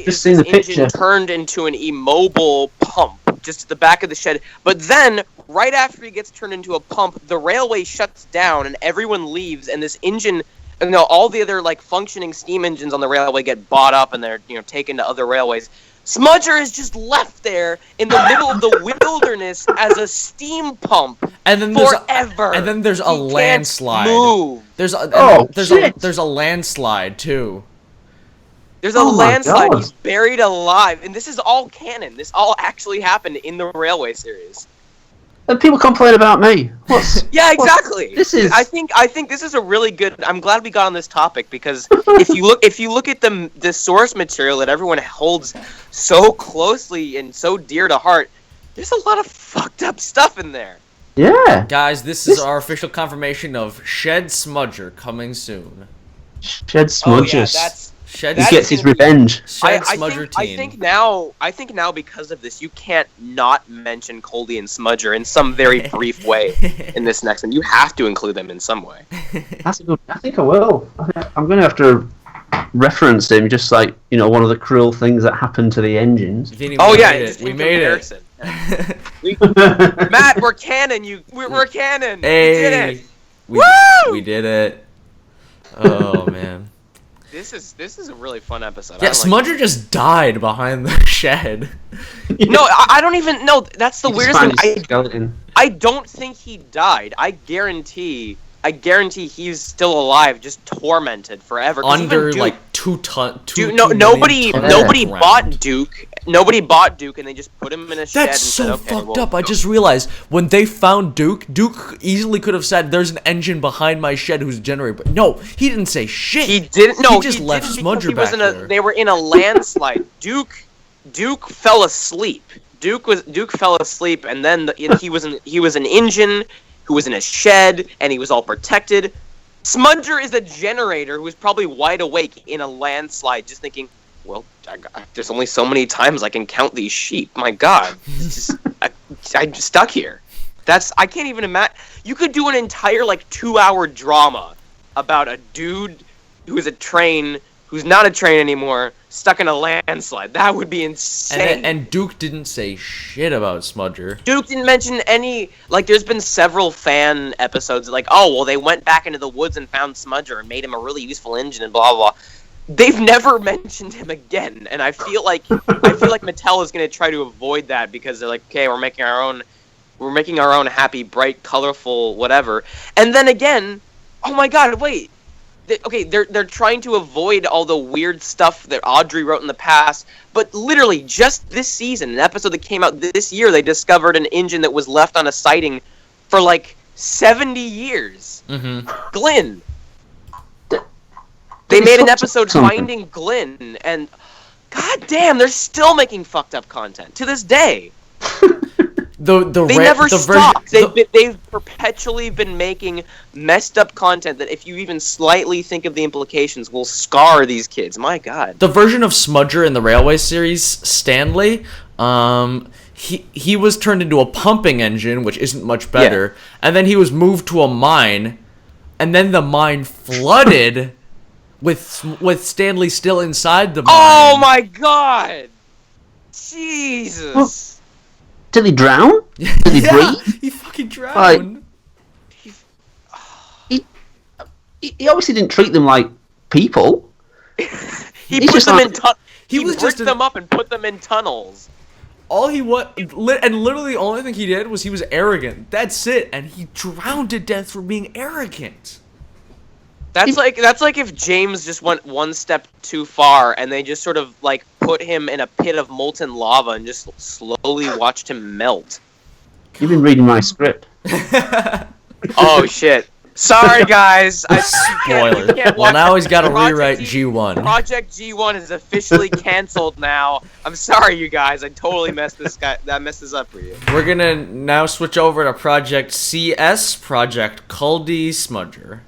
is this engine turned into an immobile pump just at the back of the shed, but then right after he gets turned into a pump, the railway shuts down and everyone leaves, and this engine, all the other like functioning steam engines on the railway get bought up and they're taken to other railways. Smudger is just left there in the middle of the wilderness as a steam pump and then forever. There's a landslide. Move. There's a landslide too. There's a landslide. He's buried alive, and this is all canon. This all actually happened in the Railway series. And people complain about me. Yeah, exactly. I think this is a really good. I'm glad we got on this topic because if you look at the source material that everyone holds so closely and so dear to heart, there's a lot of fucked up stuff in there. Yeah, guys, this is our official confirmation of Shed Smudger coming soon. Shed Smudger. Oh, yeah, he gets his revenge. Shed Smudger team. I think now because of this, you can't not mention Coldie and Smudger in some very brief way in this next one. You have to include them in some way. That's a good. I think I will. I'm going to have to reference him, just like one of the cruel things that happened to the engines. Vinnie, we made it. Matt, we're canon. We're canon. Hey, we did it. Oh man. This is a really fun episode. Yeah, Smudger just died behind the shed. No, I don't even know. That's the weirdest thing. I don't think he died. I guarantee he's still alive, just tormented forever. Under like 2 ton. Nobody bought Duke. Nobody bought Duke, and they just put him in a shed. That's so fucked up. I just realized when they found Duke easily could have said, "There's an engine behind my shed who's a generator." But no, he didn't say shit. He didn't. No, he just left Smudger back there. They were in a landslide. Duke fell asleep. Duke fell asleep, and then he was an engine who was in a shed, and he was all protected. Smudger is a generator who was probably wide awake in a landslide, just thinking, well, there's only so many times I can count these sheep. My God, I'm stuck here. I can't even imagine. You could do an entire 2-hour drama about a dude who is a train, who's not a train anymore, stuck in a landslide. That would be insane. And Duke didn't say shit about Smudger. Duke didn't mention any. There's been several fan episodes they went back into the woods and found Smudger and made him a really useful engine and blah blah blah. They've never mentioned him again, and I feel like Mattel is going to try to avoid that because they're like, okay, we're making our own happy, bright, colorful, whatever. And then again, oh my God, wait, they're trying to avoid all the weird stuff that Audrey wrote in the past, but literally just this season, an episode that came out this year, they discovered an engine that was left on a siding for like 70 years. Mm-hmm. Glenn. They made an episode finding Glenn, and god damn, they're still making fucked up content to this day. They never stop. They've perpetually been making messed up content that, if you even slightly think of the implications, will scar these kids. My god. The version of Smudger in the Railway series, Stanley, he was turned into a pumping engine, which isn't much better, and then he was moved to a mine, and then the mine flooded with Stanley still inside the mine. Oh my god! Jesus. Well, did he drown? Did he breathe? He fucking drowned. He obviously didn't treat them like people. He put them in he bricked them up and put them in tunnels. All he and literally the only thing he did was he was arrogant. That's it, and he drowned to death for being arrogant. That's like if James just went one step too far and they just sort of like put him in a pit of molten lava and just slowly watched him melt. You've been reading my script. Oh shit. Sorry guys. Spoiler. Well, now he's got to rewrite G1. Project G1 is officially canceled now. I'm sorry you guys. I totally messed this up for you. We're going to now switch over to Project CS, Project Caldy Smudger.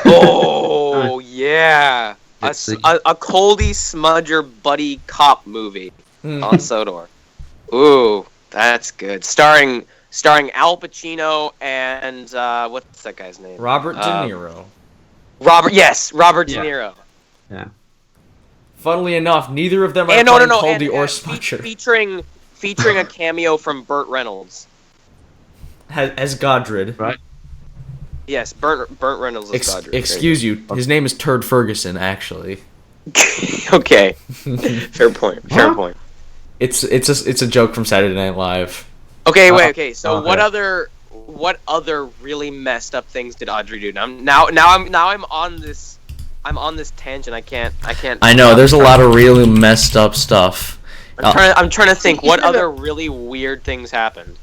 Oh yeah, a Coldy Smudger buddy cop movie on Sodor. Ooh, that's good. Starring Al Pacino and what's that guy's name? Robert De Niro. Robert De Niro. Yeah. Funnily enough, neither of them are Caldy or Smudger. Featuring a cameo from Burt Reynolds as Godred. Right. Yes, Burt Reynolds is Godred. Excuse you, his name is Turd Ferguson, actually. Okay, fair point. It's a joke from Saturday Night Live. Okay, wait. Okay, so what other really messed up things did Audrey do? Now I'm on this tangent. I can't. I know there's a lot of really messed up stuff. I'm trying to think what other really weird things happened.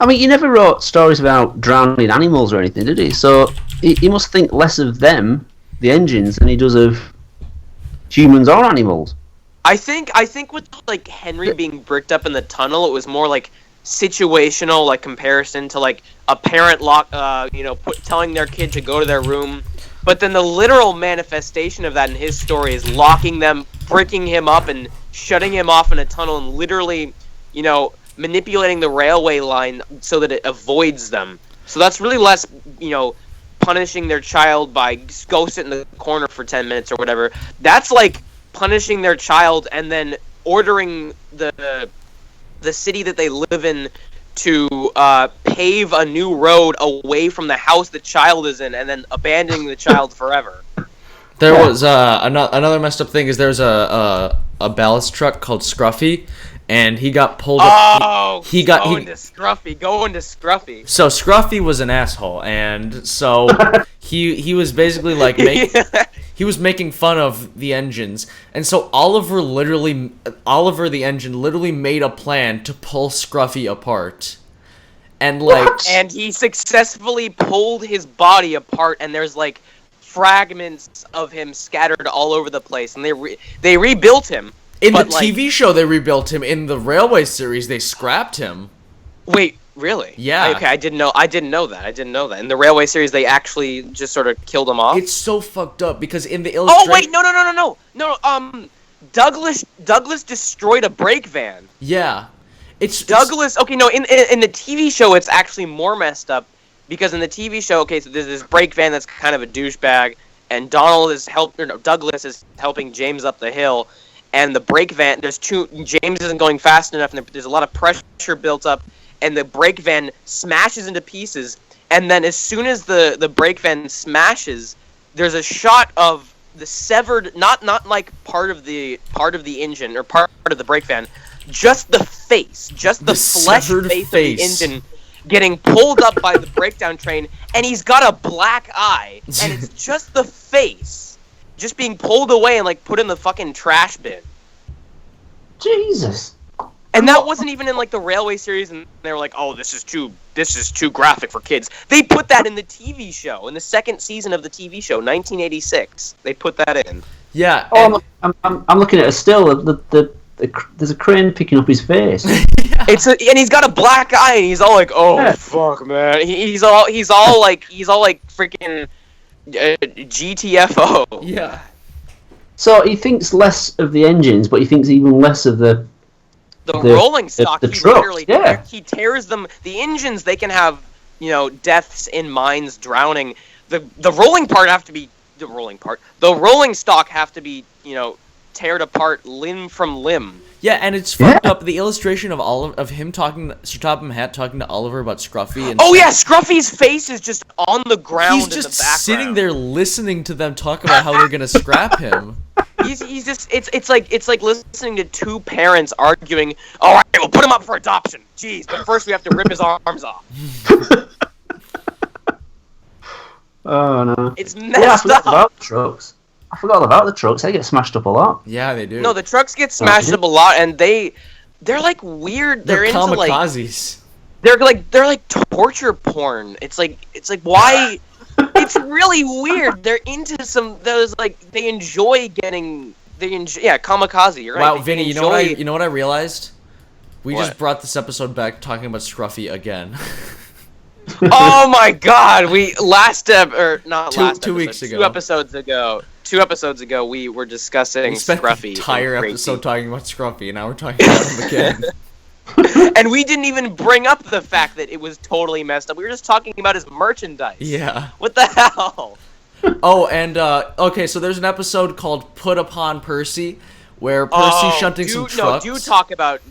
I mean, he never wrote stories about drowning animals or anything, did he? So he must think less of them, the engines, than he does of humans or animals. I think with like Henry being bricked up in the tunnel, it was more like situational, like comparison to like a parent telling their kid to go to their room. But then the literal manifestation of that in his story is locking them, bricking him up, and shutting him off in a tunnel, and literally, manipulating the railway line so that it avoids them. So that's really less, punishing their child by go sit in the corner for 10 minutes or whatever. That's like punishing their child and then ordering the city that they live in to pave a new road away from the house the child is in, and then abandoning the child forever. There was another messed up thing is there's a ballast truck called Scruffy, and he got pulled up. Oh, going to Scruffy. So Scruffy was an asshole, and so he was basically like he was making fun of the engines, and so Oliver the engine literally made a plan to pull Scruffy apart, and and he successfully pulled his body apart, and there's like fragments of him scattered all over the place, and they rebuilt him. In the TV show, they rebuilt him. In the Railway series, they scrapped him. Wait, really? Yeah. Okay, I didn't know that. In the Railway series, they actually just sort of killed him off. It's so fucked up because in the illustration. Oh wait, no. Douglas destroyed a brake van. Yeah, Okay, no. In the TV show, it's actually more messed up because in the TV show, okay, so there's this brake van that's kind of a douchebag, and Douglas is helping James up the hill. And the brake van, James isn't going fast enough, and there's a lot of pressure built up, and the brake van smashes into pieces. And then as soon as the brake van smashes, there's a shot of the severed, not like part of the engine or part of the brake van, just the face, just the flesh face of the engine getting pulled up by the breakdown train, and he's got a black eye, and it's just the face, just being pulled away and like put in the fucking trash bin. Jesus. And that wasn't even in like the Railway series, and they were like, "Oh, this is too graphic for kids." They put that in the TV show, in the second season of the TV show, 1986. They put that in. Yeah. Oh, I'm looking at it still. There's a crane picking up his face. Yeah. And he's got a black eye, and he's all like, "Oh fuck, man!" He's all like freaking GTFO. Yeah. So he thinks less of the engines, but he thinks even less of the rolling stock. The he trucks, literally yeah. he tears them. The engines, they can have deaths in mines, drowning. The rolling part have to be the rolling part. The rolling stock have to be teared apart limb from limb. Yeah, and it's fucked up. The illustration of him talking, Sir Topham Hatt talking to Oliver about Scruffy. And Scruffy's face is just on the ground. He's just sitting there listening to them talk about how they're gonna scrap him. He's just it's like listening to two parents arguing. All right, we'll put him up for adoption. Jeez, but first we have to rip his arms off. Oh no! It's messed up. About the trucks. I forgot about the trucks. They get smashed up a lot. Yeah, they do. No, the trucks get smashed up a lot, and they're like weird. They're into kamikazes. They're like torture porn. It's like why? It's really weird. They're into those they enjoy kamikaze. You're right. Wow, Vinny, you know what I realized? We just brought this episode back talking about Scruffy again. Oh my God! Two episodes ago, we were discussing Scruffy. The entire episode talking about Scruffy, and now we're talking about him again. And we didn't even bring up the fact that it was totally messed up. We were just talking about his merchandise. Yeah. What the hell? Oh, and okay, so there's an episode called "Put Upon Percy," where Percy's shunting some trucks. No, do talk about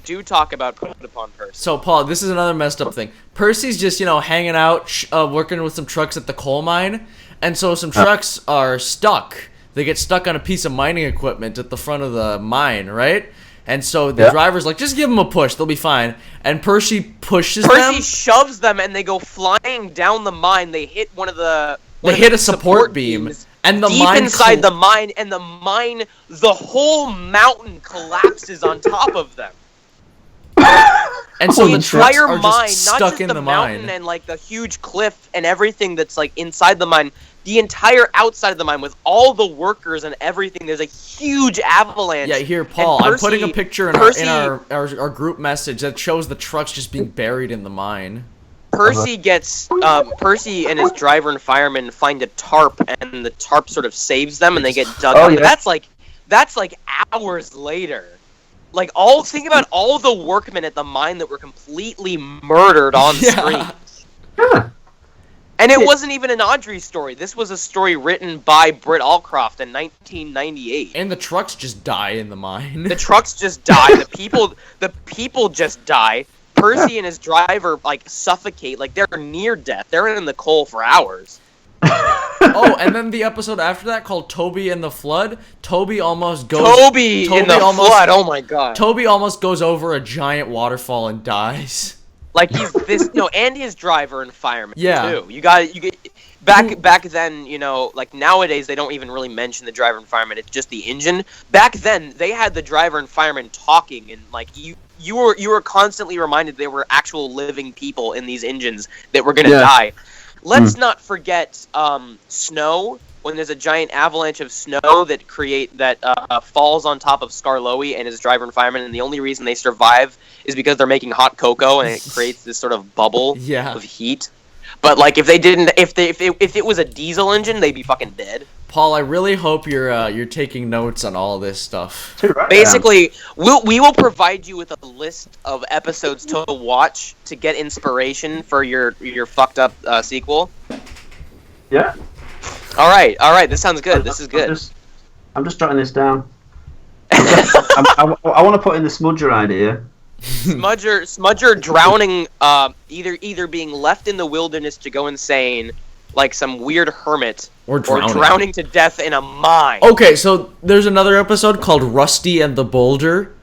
Put Upon Percy. So, Paul, this is another messed up thing. Percy's just, hanging out, working with some trucks at the coal mine, and so some trucks are stuck. They get stuck on a piece of mining equipment at the front of the mine, right? And so the driver's like, just give them a push, they'll be fine. And Percy pushes them. Percy shoves them, and they go flying down the mine. They hit They hit a support beam. And the deep mine inside the mine, and the whole mountain collapses on top of them. And so the entire trucks are mine, just not stuck just in the mine. mountain and the huge cliff and everything that's inside the mine, the entire outside of the mine with all the workers and everything. There's a huge avalanche. Yeah, here, Paul, I'm putting a picture in our group message that shows the trucks just being buried in the mine. Percy and his driver and fireman find a tarp, and the tarp sort of saves them, and they get dug up. Yeah. That's like hours later. Think about all the workmen at the mine that were completely murdered on screen. Yeah. And it wasn't even an Audrey story. This was a story written by Britt Allcroft in 1998. And the trucks just die in the mine. The trucks just die. The people just die. Percy and his driver suffocate. They're near death. They're in the coal for hours. Oh, and then the episode after that called Toby and the Flood. Toby almost goes. Toby in the flood. Oh my God. Toby almost goes over a giant waterfall and dies. He's this, and his driver and fireman too. You get back then. Nowadays they don't even really mention the driver and fireman. It's just the engine. Back then they had the driver and fireman talking, and you were constantly reminded there were actual living people in these engines that were gonna die. Let's not forget snow. When there's a giant avalanche of snow that falls on top of Skarloey and his driver and fireman, and the only reason they survive is because they're making hot cocoa, and it creates this sort of bubble of heat. But if it was a diesel engine, they'd be fucking dead. Paul, I really hope you're taking notes on all this stuff. Basically, we will provide you with a list of episodes to watch to get inspiration for your fucked up sequel. Yeah. All right. This sounds good. This is good. I'm just jotting this down. I want to put in the Smudger idea. Smudger drowning, either being left in the wilderness to go insane, like some weird hermit, or drowning to death in a mine. Okay, so there's another episode called Rusty and the Boulder,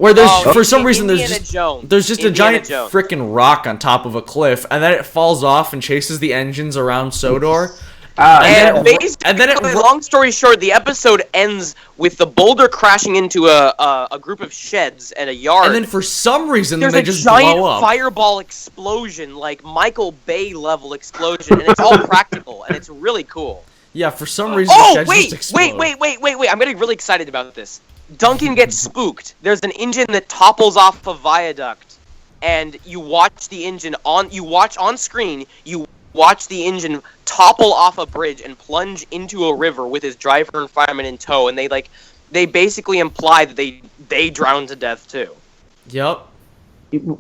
Where there's Oh, for some reason Indiana there's just Jones. there's just a Indiana giant Jones. freaking rock on top of a cliff, and then it falls off and chases the engines around Sodor. And then basically, long story short, the episode ends with the boulder crashing into a group of sheds and a yard. And then for some reason there's they a just giant blow up. fireball explosion, like Michael Bay level explosion, and it's all practical, and it's really cool. Yeah, for some reason the sheds just explode. Wait! I'm getting really excited about this. Duncan gets spooked. There's an engine that topples off a viaduct, and you watch the engine on screen. You watch the engine topple off a bridge and plunge into a river with his driver and fireman in tow, and they basically imply that they drown to death too. Yep.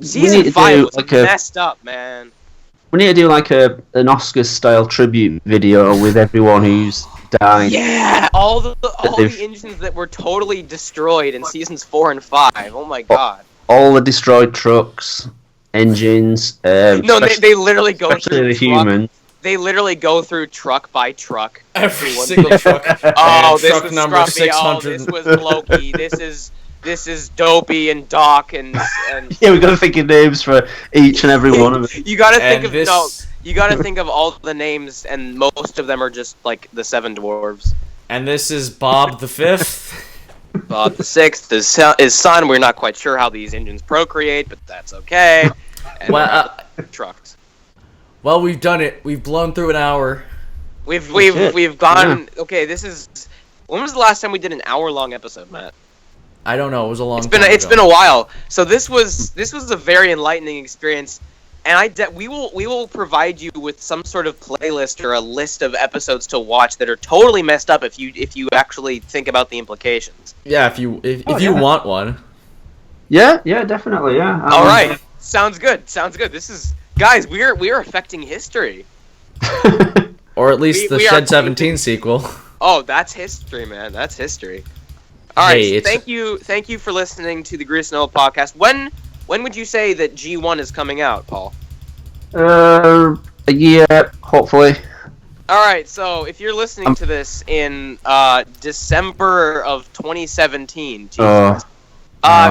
Season 5 was messed up, man. We need to do like an Oscars-style tribute video with everyone who's died. Yeah, all the engines that were totally destroyed in seasons 4 and 5. Oh my god. All the destroyed trucks, engines. No, they literally go especially through the humans. They literally go through truck by truck. Every single truck. Oh, this truck was number Scruffy. 600. Oh, this was Loki. This is Dopey and Doc and Yeah, we've got to think of names for each and every one of them. You gotta think And of you gotta think of all the names, and most of them are just like the 7 dwarves. And this is Bob the Fifth. Bob the Sixth, his son. We're not quite sure how these engines procreate, but that's okay. And trucks. Well, we've done it. We've blown through an hour. We've gone. Yeah. Okay, this is. When was the last time we did an hour-long episode, Matt? I don't know. It was a long. It's been a while. So this was a very enlightening experience, and we will provide you with some sort of playlist or a list of episodes to watch that are totally messed up if you actually think about the implications. Yeah, if you want one. Yeah, definitely, yeah. All right, sounds good. This is guys. We are affecting history. Or at least the Shed 17 sequel. Oh, that's history, man. That's history. All right, Hey, thank you for listening to the Grease and Oil podcast. When would you say that G1 is coming out, Paul? A year, hopefully. All right, so if you're listening to this in December of 2017,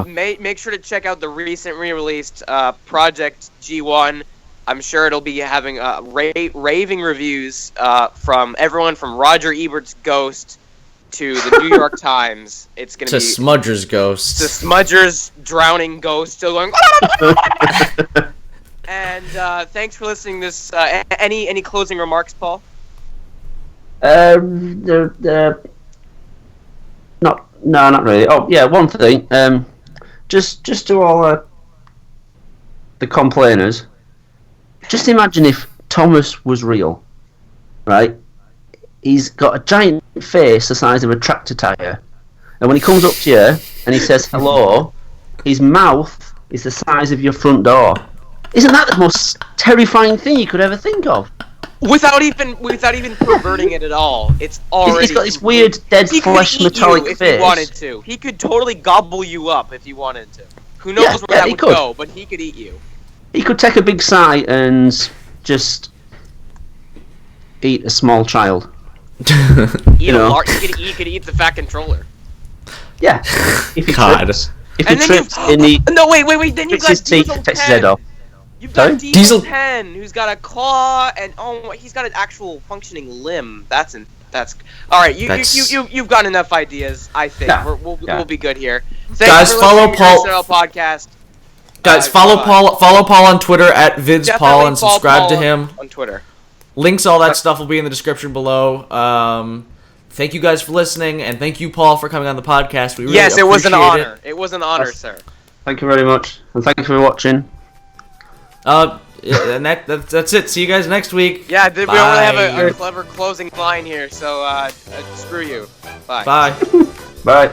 make sure to check out the recent re-released Project G1. I'm sure it'll be having raving reviews from everyone from Roger Ebert's Ghost to the New York Times. It's going to be Smudger's Ghost. To Smudger's drowning ghost still going. And thanks for listening. Any closing remarks, Paul? Not really. Oh yeah, one thing. Just to all the complainers. Just imagine if Thomas was real, right? He's got a giant face the size of a tractor tire, and when he comes up to you and he says hello, his mouth is the size of your front door. Isn't that the most terrifying thing you could ever think of? Without even perverting it at all, it's already. He's got this weird dead flesh metallic face. If he wanted to, he could totally gobble you up if he wanted to. Who knows where that would go? But he could eat you. He could take a big sigh and just eat a small child. He could eat the fat controller. Yeah. If he trips. If he trips wait. Then you've got Diesel 10. You've got Diesel 10, who's got a claw and he's got an actual functioning limb. That's all right. You've got enough ideas. I think we'll be good here. Guys, follow Paul. Podcast. Guys, follow Paul on Twitter at Vids Paul and subscribe to him on Twitter. Links, all that stuff will be in the description below. Thank you guys for listening, and thank you, Paul, for coming on the podcast. We really it was an honor. It was an honor, sir. Thank you very much, and thank you for watching. And that's it. See you guys next week. Yeah, we don't really have a clever closing line here, so screw you. Bye. Bye. Bye.